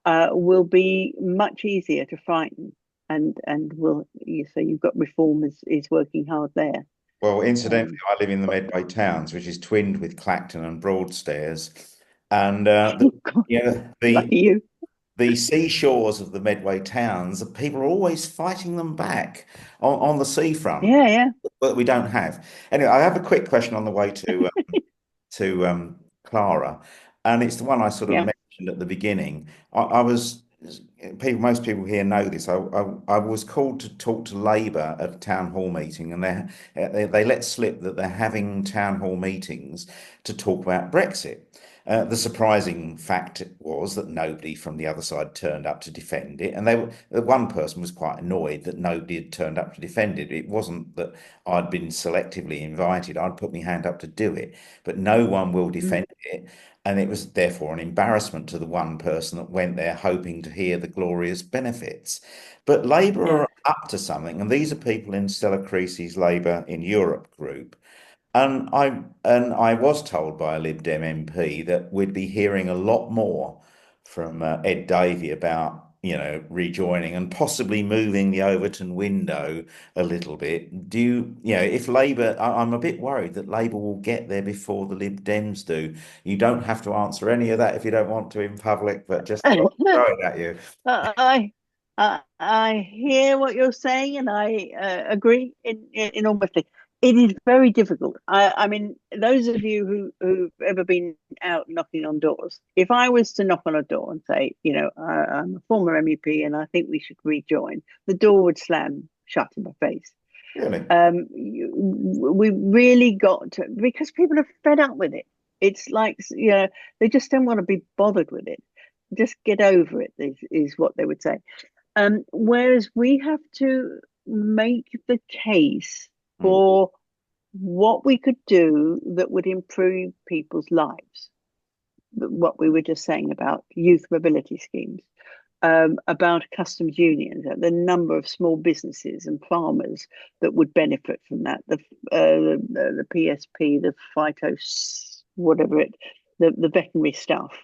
will be much easier to frighten. And will so you've got Reform is working hard there. Well, incidentally, Um, I live in the Medway Towns, which is twinned with Clacton and Broadstairs, and God, you know, lucky you. the seashores of the Medway Towns, people are always fighting them back on the seafront, Yeah, yeah, but we don't have. Anyway, I have a quick question on the way to Clara, and it's the one I sort of yeah. mentioned at the beginning. I was most people here know this. I was called to talk to Labour at a town hall meeting, and they let slip that they're having town hall meetings to talk about Brexit. The surprising fact was that nobody from the other side turned up to defend it, and one person was quite annoyed that nobody had turned up to defend it. It wasn't that I'd been selectively invited; I'd put my hand up to do it, but no one will defend it, and it was therefore an embarrassment to the one person that went there hoping to hear the glorious benefits. But Labour Yeah. are up to something, and these are people in Stella Creasy's Labour in Europe group. And I was told by a Lib Dem MP that we'd be hearing a lot more from Ed Davey about, rejoining and possibly moving the Overton window a little bit. If Labour, I'm a bit worried that Labour will get there before the Lib Dems do. You don't have to answer any of that if you don't want to in public, but just throw it at you. I, I hear what you're saying, and I agree in almost. It is very difficult. I mean, those of you who've ever been out knocking on doors, if I was to knock on a door and say, I'm a former MEP and I think we should rejoin, the door would slam shut in my face. Really? We really got to, because people are fed up with it. It's like, they just don't want to be bothered with it. Just get over it is what they would say. Whereas we have to make the case for what we could do that would improve people's lives. What we were just saying about youth mobility schemes, about customs unions, the number of small businesses and farmers that would benefit from that, the PSP, the phyto, whatever the veterinary stuff,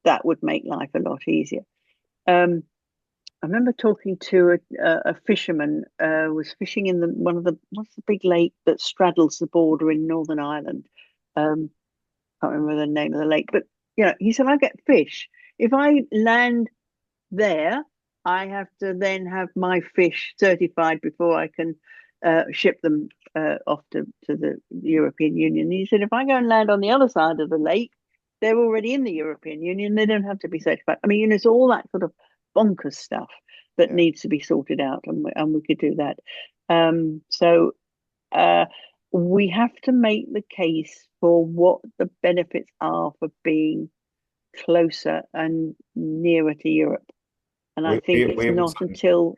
that would make life a lot easier. I remember talking to a fisherman, was fishing in what's the big lake that straddles the border in Northern Ireland? Can't remember the name of the lake, but he said, I get fish. If I land there, I have to then have my fish certified before I can ship them off to the European Union. And he said, if I go and land on the other side of the lake, they're already in the European Union. They don't have to be certified. I mean, it's all that sort of bonkers stuff that needs to be sorted out, and we could do that. So we have to make the case for what the benefits are for being closer and nearer to Europe. And I think it's not until,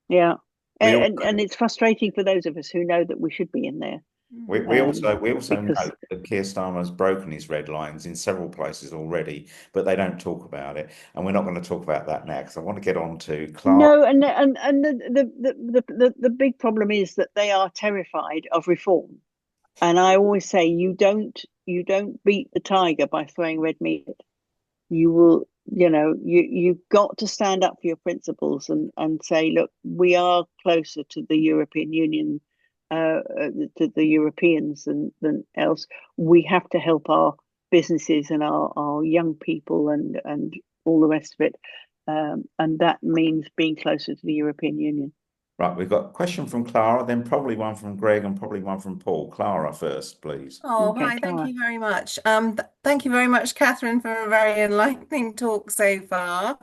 and it's frustrating for those of us who know that we should be in there. We also know that Keir Starmer's broken his red lines in several places already, but they don't talk about it, and we're not going to talk about that now because I want to get on to Clara. No, and the big problem is that they are terrified of reform, and I always say you don't beat the tiger by throwing red meat. You will, you've got to stand up for your principles and say, look, we are closer to the European Union, to the Europeans than else. We have to help our businesses and our young people and all the rest of it. And that means being closer to the European Union. Right, we've got a question from Clara, then probably one from Greg and probably one from Paul. Clara first, please. Oh, Okay, hi, thank Clara. you very much. Thank you very much, Catherine, for a very enlightening talk so far.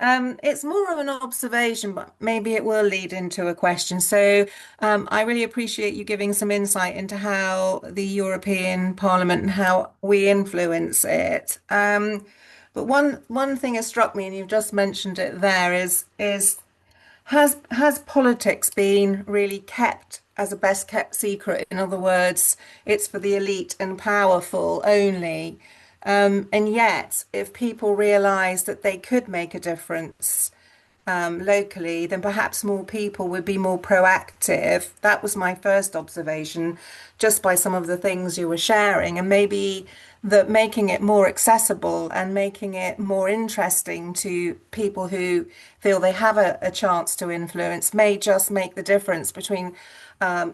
It's more of an observation, but maybe it will lead into a question. So, I really appreciate you giving some insight into how the European Parliament and how we influence it. But one thing has struck me, and you've just mentioned it there, is has politics been really kept as a best kept secret? In other words, it's for the elite and powerful only. And yet, if people realise that they could make a difference locally, then perhaps more people would be more proactive. That was my first observation, just by some of the things you were sharing, and maybe that making it more accessible and making it more interesting to people who feel they have a chance to influence may just make the difference between,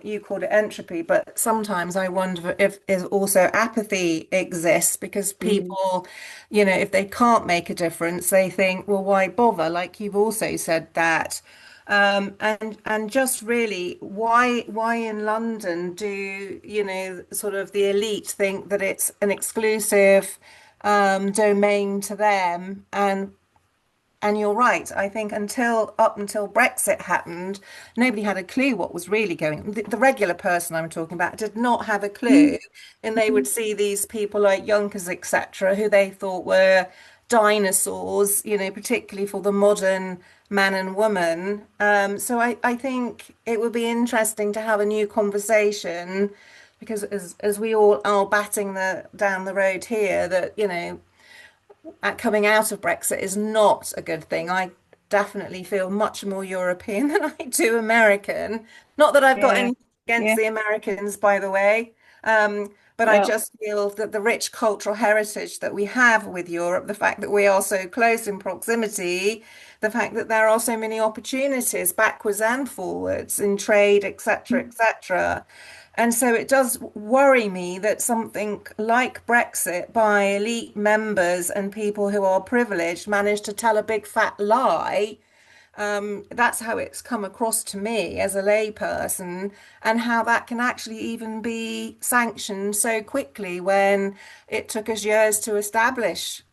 you called it entropy, but sometimes I wonder if also apathy exists because people, if they can't make a difference, they think, well, why bother? Like you've also said that. And just really, why in London do, sort of the elite think that it's an exclusive domain to them, and And you're right. I think up until Brexit happened, nobody had a clue what was really going on. The regular person I'm talking about did not have a clue, and they would see these people like Yonkers, etc., who they thought were dinosaurs, particularly for the modern man and woman. So I think it would be interesting to have a new conversation because as we all are batting down the road here, that coming out of Brexit is not a good thing. I definitely feel much more European than I do American. Not that I've got Yeah, anything against yeah. the Americans, by the way. But I Well, just feel that the rich cultural heritage that we have with Europe, the fact that we are so close in proximity, the fact that there are so many opportunities backwards and forwards in trade, etc., etc. And so it does worry me that something like Brexit by elite members and people who are privileged managed to tell a big fat lie. That's how it's come across to me as a layperson, and how that can actually even be sanctioned so quickly when it took us years to establish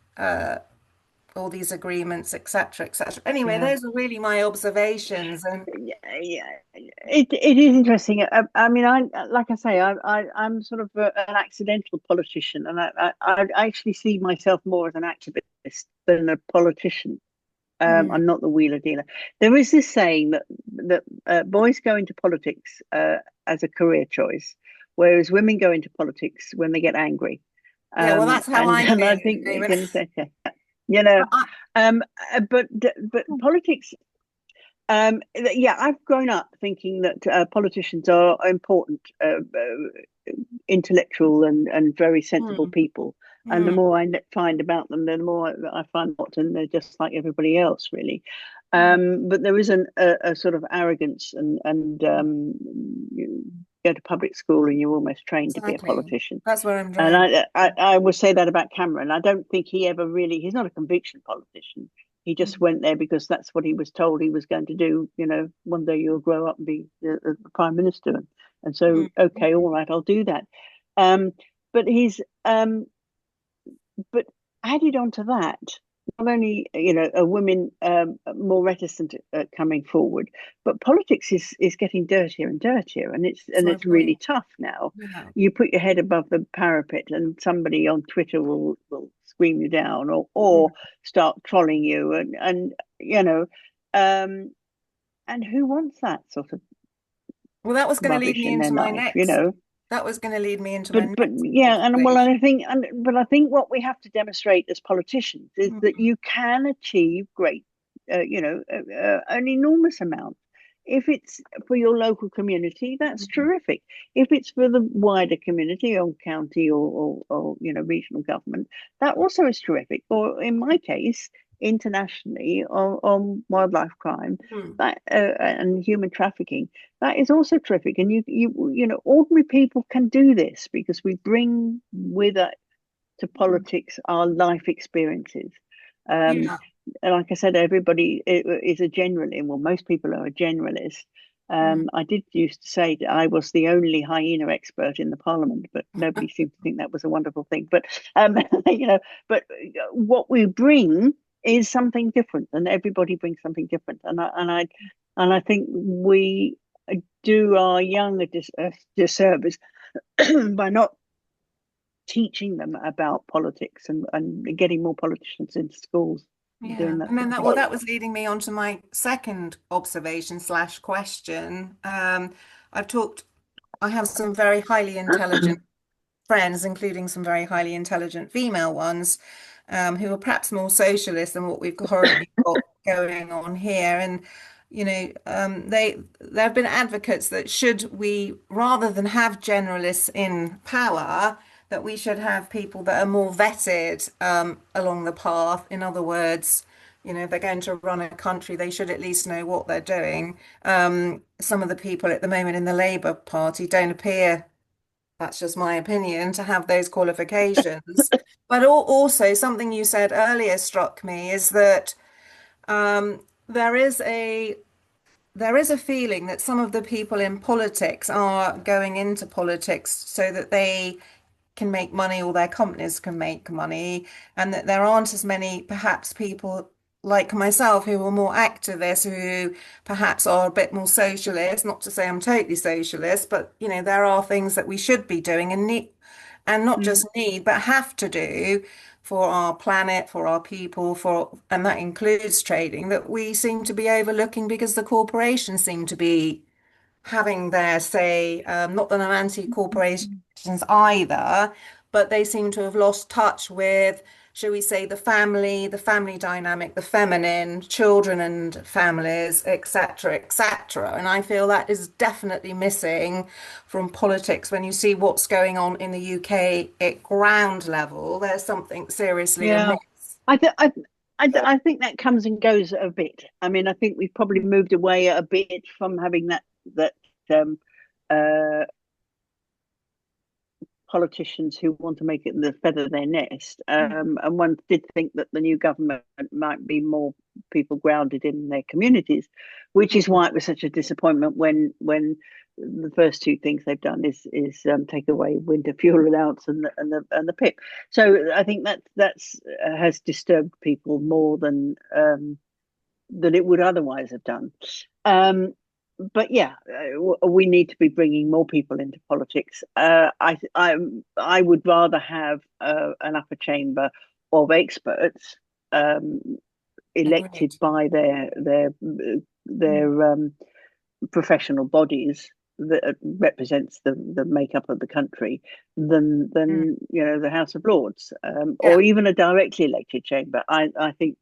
all these agreements, etc., etc. Anyway, yeah. those are really my observations, and Yeah, yeah, it is interesting. I mean, I like I say, I'm sort of an accidental politician, and I actually see myself more as an activist than a politician. mm, I'm not the wheeler dealer. There is this saying that boys go into politics as a career choice, whereas women go into politics when they get angry. yeah, well, that's how And I and feel I at think the you moment. can say, okay, you know, But I, um, but politics. Yeah, I've grown up thinking that politicians are important, intellectual and very sensible mm, people. And the mm, more I find about them, the more I find out, and they're just like everybody else, really. mm, But there is a sort of arrogance, and you go to public school and you're almost trained to be a exactly. politician. That's where I'm And driving. I would say that about Cameron. I don't think he ever really, he's not a conviction politician. He just Mm, went there because that's what he was told he was going to do. One day you'll grow up and be the prime minister. And so, mm, okay, mm. all right, I'll do that. Um, but but added on to that, not only are women more reticent at coming forward, but politics is getting dirtier and dirtier, and it's So and I it's really agree. tough now. Yeah. You put your head above the parapet, and somebody on Twitter will scream you down, or Mm. start trolling you, and um, and who wants that sort of Well, that was going to lead rubbish me in their into my life? next. That was going to lead me into my But next yeah, and well, and observation. I think, but I think what we have to demonstrate as politicians is that Mm, you can achieve great, an enormous amount. If it's for your local community, that's mm, terrific. If it's for the wider community or county or regional government, that also is terrific. Or in my case, internationally on wildlife crime, mm, that and human trafficking, that is also terrific. And ordinary people can do this because we bring with us to mm. politics our life experiences. Um, Yeah. and like I said, everybody is a generalist. Well, most people are a generalist. Mm. I did used to say that I was the only hyena expert in the parliament, but nobody seemed to think that was a wonderful thing. But but what we bring is something different, and everybody brings something different. And I think we do our young a disservice by not teaching them about politics and getting more politicians into schools doing Yeah. that And then sort of that, thing. well, that was leading me on to my second observation slash question. I've talked, I have some very highly intelligent friends, including some very highly intelligent female ones, who are perhaps more socialist than what we've currently got going on here. And there have been advocates that should we, rather than have generalists in power, that we should have people that are more vetted along the path. In other words, if they're going to run a country, they should at least know what they're doing. Some of the people at the moment in the Labour Party don't appear, that's just my opinion, to have those qualifications. But also, something you said earlier struck me is that um, there is a feeling that some of the people in politics are going into politics so that they can make money or their companies can make money, and that there aren't as many perhaps people like myself who are more activists, who perhaps are a bit more socialist. Not to say I'm totally socialist, but there are things that we should be doing and need, and not Mm. just need, but have to do for our planet, for our people, and that includes trading, that we seem to be overlooking because the corporations seem to be having their say. Not that I'm anti-corporations either, but they seem to have lost touch with, shall we say, the family dynamic, the feminine, children and families, etc., etc. And I feel that is definitely missing from politics. When you see what's going on in the UK at ground level, there's something seriously Yeah, amiss. I, th I think that comes and goes a bit. I mean, I think we've probably moved away a bit from having that um, uh, politicians who want to make it the feather their nest. And one did think that the new government might be more people grounded in their communities, which is why it was such a disappointment when the first two things they've done is take away winter fuel allowance and the PIP. So I think that's has disturbed people more than it would otherwise have done. But yeah, we need to be bringing more people into politics. I would rather have an upper chamber of experts elected Agreed. by their professional bodies that represents the makeup of the country than the House of Lords, Yeah. or even a directly elected chamber. I think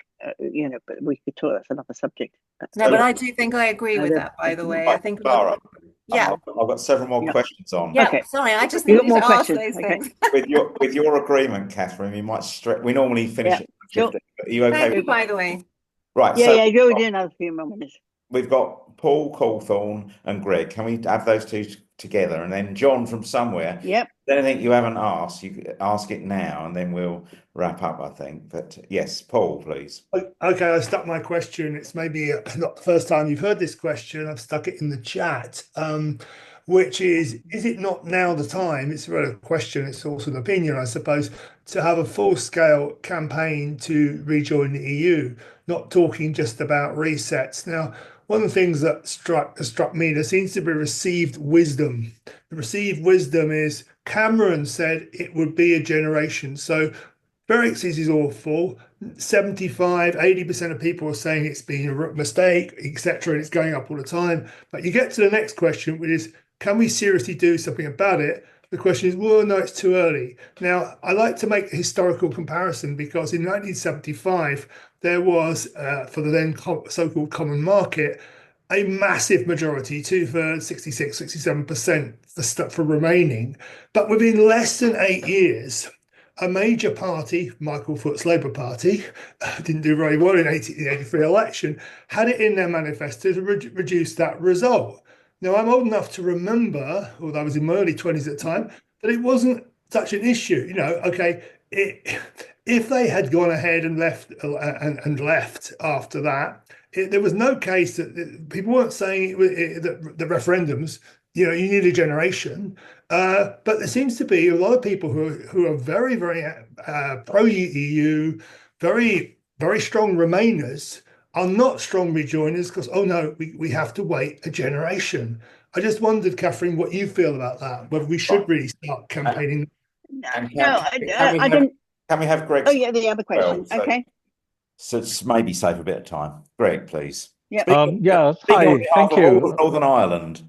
but we could talk. That's another subject. No, but So, I do think I agree with that, by the way. I right, think, Clara, yeah, I've got several more Yeah. questions on. yeah, Okay. sorry, I just You got needed more to ask questions? those Okay. things. With your agreement, Catherine, we might we normally finish Yeah. at Sure. 15. But are you okay Thank with you, that? by the way. Right. Yeah. So Yeah. Go do another few more minutes. we've got Paul Cawthorne and Greg. Can we have those two together? And then John from somewhere. Yep. Anything you haven't asked, you could ask it now, and then we'll wrap up, I think. But yes, Paul, please. Okay, I stuck my question. It's maybe not the first time you've heard this question. I've stuck it in the chat, which is it not now the time? It's a question. It's also an opinion, I suppose, to have a full-scale campaign to rejoin the EU, not talking just about resets. Now, one of the things that struck me, there seems to be received wisdom. The received wisdom is Cameron said it would be a generation. So Brexit is awful. 75–80% of people are saying it's been a mistake, etc., and it's going up all the time. But you get to the next question, which is, can we seriously do something about it? The question is, well, no, it's too early. Now, I like to make a historical comparison because in 1975, there was, for the then so-called common market, a massive majority, 2/3, 66, 67% for remaining. But within less than 8 years, a major party, Michael Foot's Labour Party, didn't do very well in the 1983 election, had it in their manifesto to reduce that result. Now, I'm old enough to remember, although I was in my early 20s at the time, that it wasn't such an issue. Okay, if they had gone ahead and left after that, there was no case that people weren't saying that the referendums, you need a generation. But there seems to be a lot of people who are very, very pro EU, very, very strong Remainers, are not strong rejoiners because, oh no, we have to wait a generation. I just wondered, Catherine, what you feel about that, whether we should really start campaigning. And No, I don't. can we have Oh Greg's yeah, the other question. well? Okay. So it's maybe save a bit of time. Greg, please. Yep. Yeah, Speaking on hi, behalf thank of all you. of Northern Ireland,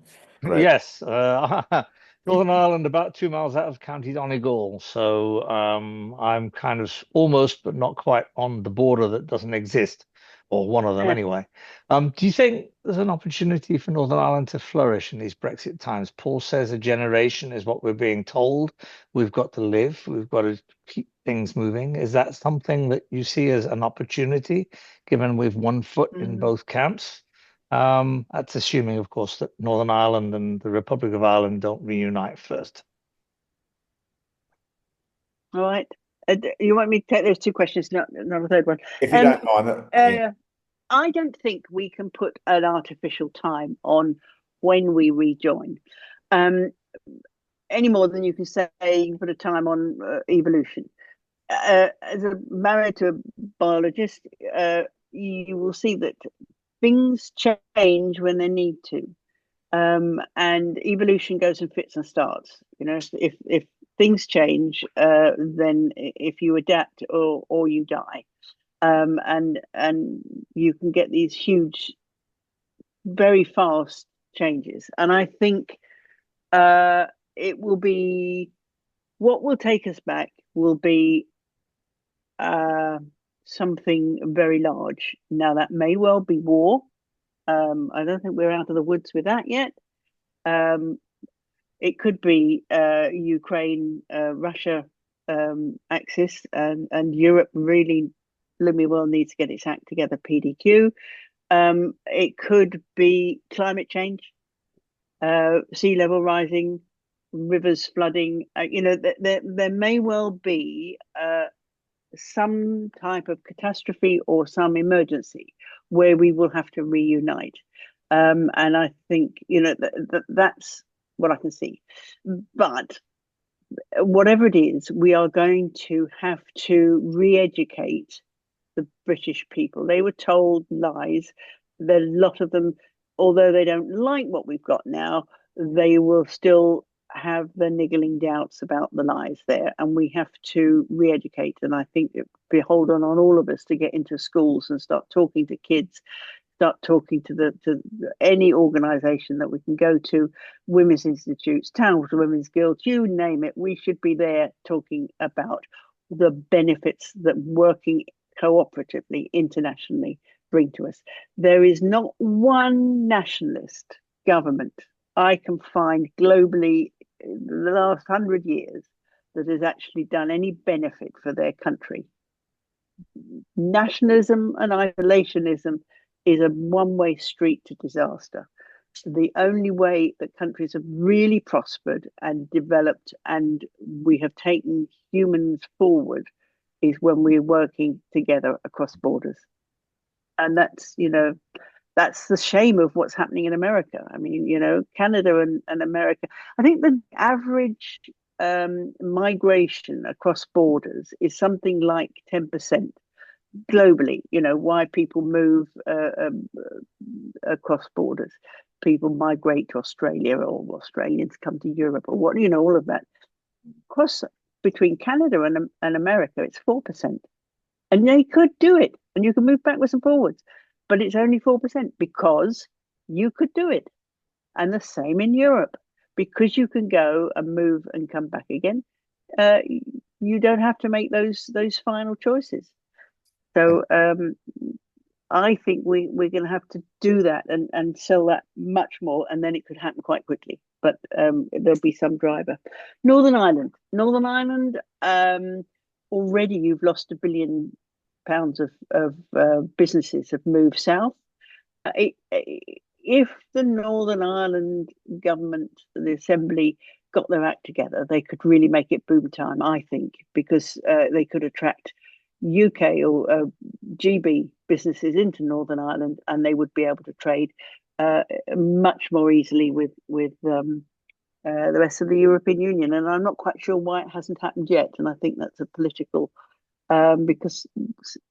Greg. Yes, Northern Ireland, about 2 miles out of County Donegal. So I'm kind of almost, but not quite on the border that doesn't exist, or one of them anyway. Do you think there's an opportunity for Northern Ireland to flourish in these Brexit times? Paul says a generation is what we're being told. We've got to live. We've got to keep things moving. Is that something that you see as an opportunity, given we've one foot in both camps? That's assuming, of course, that Northern Ireland and the Republic of Ireland don't reunite first. All right. You want me to take those two questions, not a third one? If you don't mind, I don't think we can put an artificial time on when we rejoin, any more than you can say you can put a time on evolution. As a married to a biologist, you will see that things change when they need to. And evolution goes in fits and starts. If things change, then if you adapt or you die, and you can get these huge, very fast changes. And I think it will be what will take us back will be something very large. Now that may well be war. I don't think we're out of the woods with that yet. It could be Ukraine, Russia axis, and Europe really, blooming well needs to get its act together. PDQ. It could be climate change, sea level rising, rivers flooding. There may well be some type of catastrophe or some emergency where we will have to reunite. And I think that's what I can see. But whatever it is, we are going to have to re-educate the British people. They were told lies. A lot of them, although they don't like what we've got now, they will still have the niggling doubts about the lies there, and we have to re-educate. And I think it beholden on all of us to get into schools and start talking to kids, start talking to any organisation that we can go to, women's institutes, towns, women's guilds, you name it. We should be there talking about the benefits that working cooperatively internationally bring to us. There is not one nationalist government I can find globally in the last 100 years that has actually done any benefit for their country. Nationalism and isolationism is a one-way street to disaster. The only way that countries have really prospered and developed and we have taken humans forward is when we're working together across borders. And that's the shame of what's happening in America. I mean, Canada and America, I think the average migration across borders is something like 10% globally, why people move across borders. People migrate to Australia, or Australians come to Europe, or what, all of that. Across between Canada and America, it's 4%. And they could do it, and you can move backwards and forwards, but it's only 4% because you could do it. And the same in Europe, because you can go and move and come back again. You don't have to make those final choices. So I think we're going to have to do that and sell that much more, and then it could happen quite quickly. But there'll be some driver. Northern Ireland, already you've lost £1 billion of businesses have moved south. If the Northern Ireland government, the Assembly, got their act together, they could really make it boom time, I think, because they could attract UK or GB businesses into Northern Ireland, and they would be able to trade much more easily with the rest of the European Union. And I'm not quite sure why it hasn't happened yet. And I think that's a political, because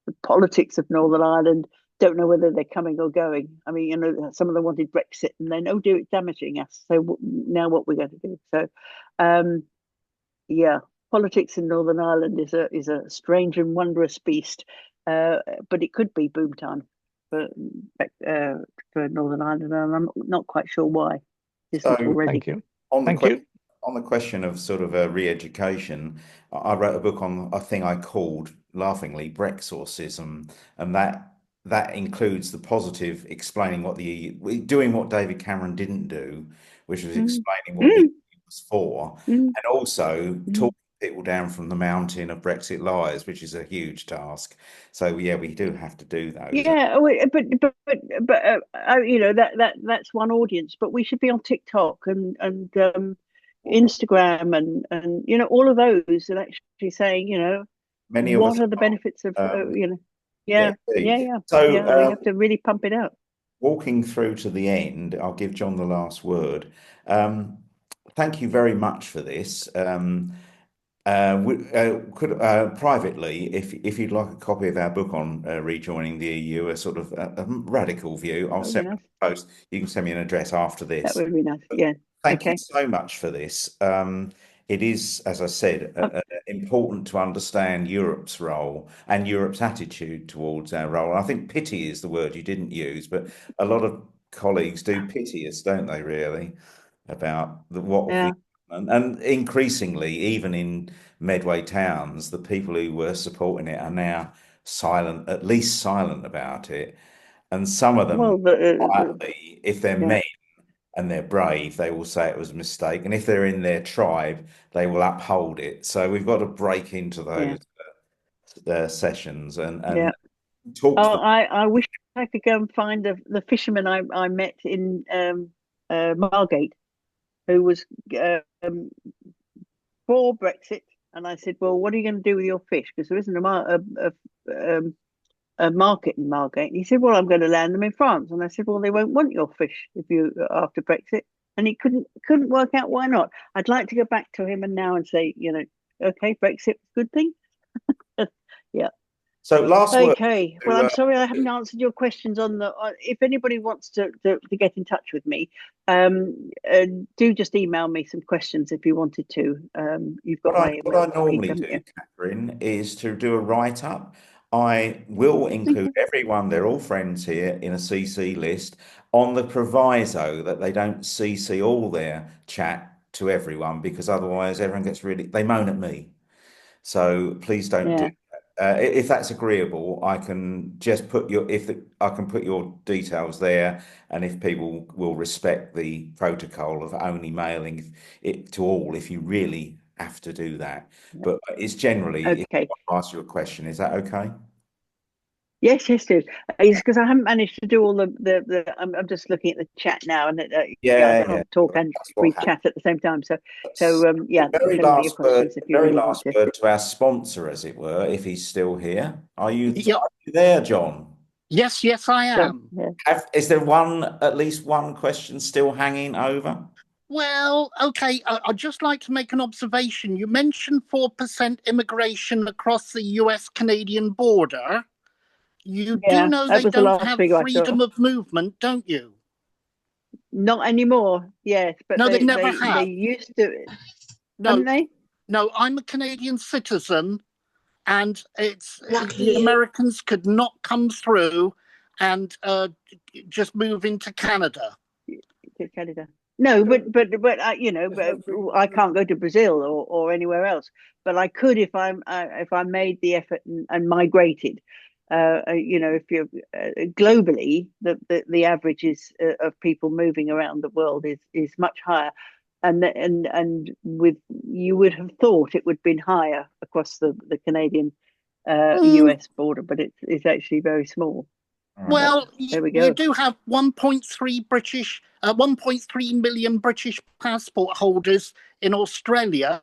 the politics of Northern Ireland don't know whether they're coming or going. I mean, some of them wanted Brexit, and then, oh dear, it's damaging us. So now what we're going to do? So, yeah. Politics in Northern Ireland is a strange and wondrous beast, but it could be boom time for Northern Ireland, and I'm not quite sure why. So, already. Thank you. On the Thank you. on the question of sort of re-education, I wrote a book on a thing I called laughingly Brexorcism, and that includes the positive, explaining doing what David Cameron didn't do, which was explaining what the EU was for, and also talking people down from the mountain of Brexit lies, which is a huge task. So yeah, we do have to do those. Yeah, but that's one audience, but we should be on TikTok and Instagram and all of those that actually saying many of what us are the benefits of yeah. So we So have to really pump it out. walking through to the end, I'll give John the last word. Thank you very much for this. could privately, if you'd like a copy of our book on rejoining the EU, a sort of a radical view, I'll That would be send you nice. a post. You can send me an address after That this. would be nice. Yeah. Thank you Okay. so much for this. It is, as I said, Um, important to understand Europe's role and Europe's attitude towards our role. I think pity is the word you didn't use, but a lot of colleagues do pity us, don't they, really, about what have we yeah. done. And increasingly, even in Medway towns, the people who were supporting it are now silent, at least silent about it. And some of them, Well, quietly, if they're yeah. men and they're brave, they will say it was a mistake. And if they're in their tribe, they will uphold it. So we've got to break into Yeah. those sessions and Yeah. talk to Oh, them. I wish I could go and find the fisherman I met in Margate, who was um, for Brexit, and I said, "Well, what are you going to do with your fish? Because there isn't a market in Margate." And he said, "Well, I'm going to land them in France." And I said, "Well, they won't want your fish if you after Brexit." And he couldn't work out why not. I'd like to go back to him and now and say, okay, Brexit, good thing. Yeah. So last word Okay. Well, to, I'm sorry I haven't answered your questions on the. If anybody wants to get in touch with me, do just email me some questions if you wanted to. You've got my what I email, I think, normally haven't do, you? Catherine, is to do a write-up. I will include Okay. everyone, they're all friends here, in a CC list on the proviso that they don't CC all their chat to everyone because otherwise everyone gets they moan at me. So please don't do Yeah. that. If that's agreeable, I can just put I can put your details there, and if people will respect the protocol of only mailing it to all, if you really have to do that. But it's generally, if Okay. I ask you a question, is that okay? Yes, yes, do. It's because I haven't managed to do all I'm just looking at the chat now, and yeah, I Yeah. can't talk and That's what read happens. chat at the same time. So yeah, send me your questions if The you very really want last to. word to our sponsor, as it were, if he's still here. Are Yep. you there, John? Yes, yes, I So am. yeah. Is there at least one question still hanging over? Well, okay, I'd just like to make an observation. You mentioned 4% immigration across the US-Canadian border. You do Yeah, know that they was the don't last have figure I saw. freedom of movement, don't you? Not anymore. Yes, but No, they they never they they have. used to, No, haven't they? no, I'm a Canadian citizen, and it's the Americans could not come through and just move into Canada. To Canada. No, but but I can't go to Brazil or anywhere else. But I could if I made the effort and migrated. If you're globally, the average is of people moving around the world is much higher, and with you would have thought it would have been higher across the Canadian Mm, US border, but it's actually very small. But well, there we you go. do have 1.3 million British passport holders in Australia,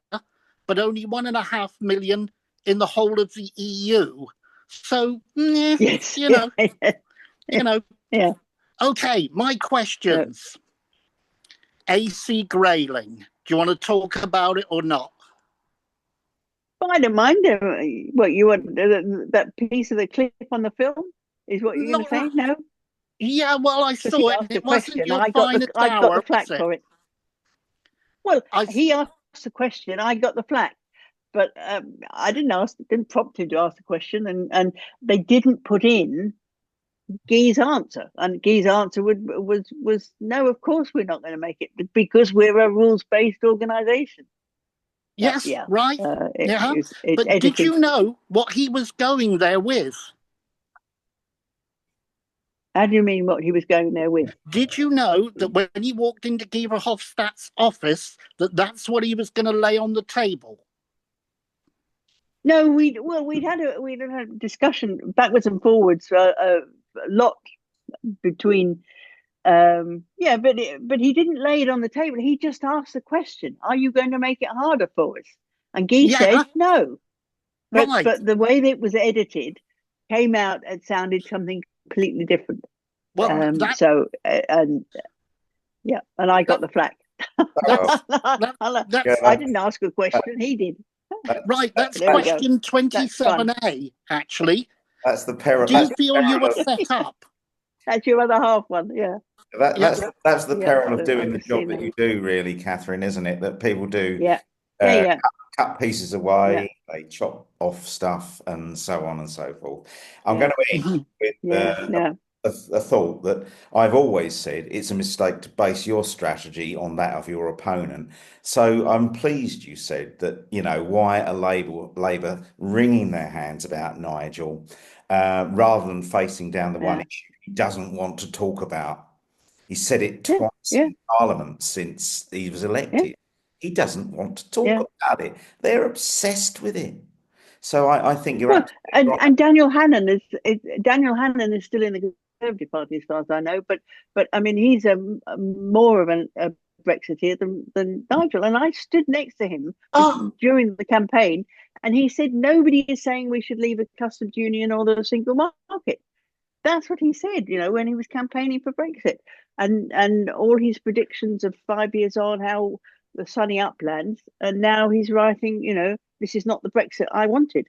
but only 1.5 million in the whole of the EU. So, Yes, you yeah, know, yeah, you know. yeah. Okay, my So, questions. AC Grayling. Do you want to talk about it or not? but I don't mind. What you want that piece of the clip on the film is what you're going Not. to say? No, Yeah, well, I because he saw it. asked a It wasn't question. your finest I got the hour, was flack it? for it. Well, I. he asked the question. I got the flack, but I didn't prompt him to ask the question, and they didn't put in Guy's answer, and Guy's answer was no. Of course, we're not going to make it because we're a rules based organisation. But Yes, yeah, right. Yeah. it's But did edited. you know what he was going there with? How do you mean what he was going there with? Did you know that when he walked into Guy Verhofstadt's office, that's what he was going to lay on the table? No, we'd had a discussion backwards and forwards a lot between yeah, but he didn't lay it on the table. He just asked the question, "Are you going to make it harder for us?" And Guy Yeah, said no. right. But the way that it was edited came out, it sounded something completely different. Well, that So and yeah, and I got that the flack. that's that that's Yeah, I didn't ask a question, he did. Right, that's There we go. question That's fun. 27A, actually. That's the peril. Do you feel you were set up? That's your other half one, yeah. That's the Yeah, peril of so doing I've the seen job that that. you do, really, Catherine, isn't it? That people do Yeah, uh, yeah, cut pieces yeah, away, they chop off stuff, and so on and so forth. I'm yeah, going to end with yeah, no. a thought that I've always said it's a mistake to base your strategy on that of your opponent. So I'm pleased you said that, why are Labour wringing their hands about Nigel rather than facing down the one Yeah, issue he doesn't want to talk about. He said it yeah, twice yeah, in Parliament since he was yeah, elected. He doesn't want to talk yeah. about it. They're obsessed with it. So I think you're Well, absolutely and, right. and Daniel Hannan is still in the Conservative Party as far as I know, but I mean he's more of a Brexiteer than Nigel, and I stood next to him Oh, during the campaign, and he said nobody is saying we should leave a customs union or the single market. That's what he said, when he was campaigning for Brexit, and all his predictions of 5 years on, how the sunny uplands, and now he's writing, this is not the Brexit I wanted.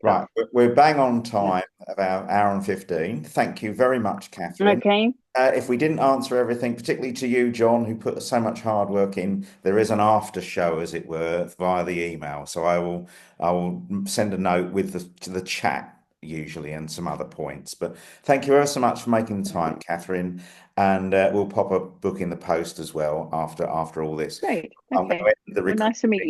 right. We're bang on Yeah. time, about hour and 15. Thank you very much, Catherine. Okay. If we didn't answer everything, particularly to you, John, who put so much hard work in, there is an after show, as it were, via the email. So I will send a note with to the chat usually and some other points. But thank you ever so much for making the time, Catherine, and we'll pop a book in the post as well after all this. Great. I'm going to Okay. end the Well, recording. nice to meet you.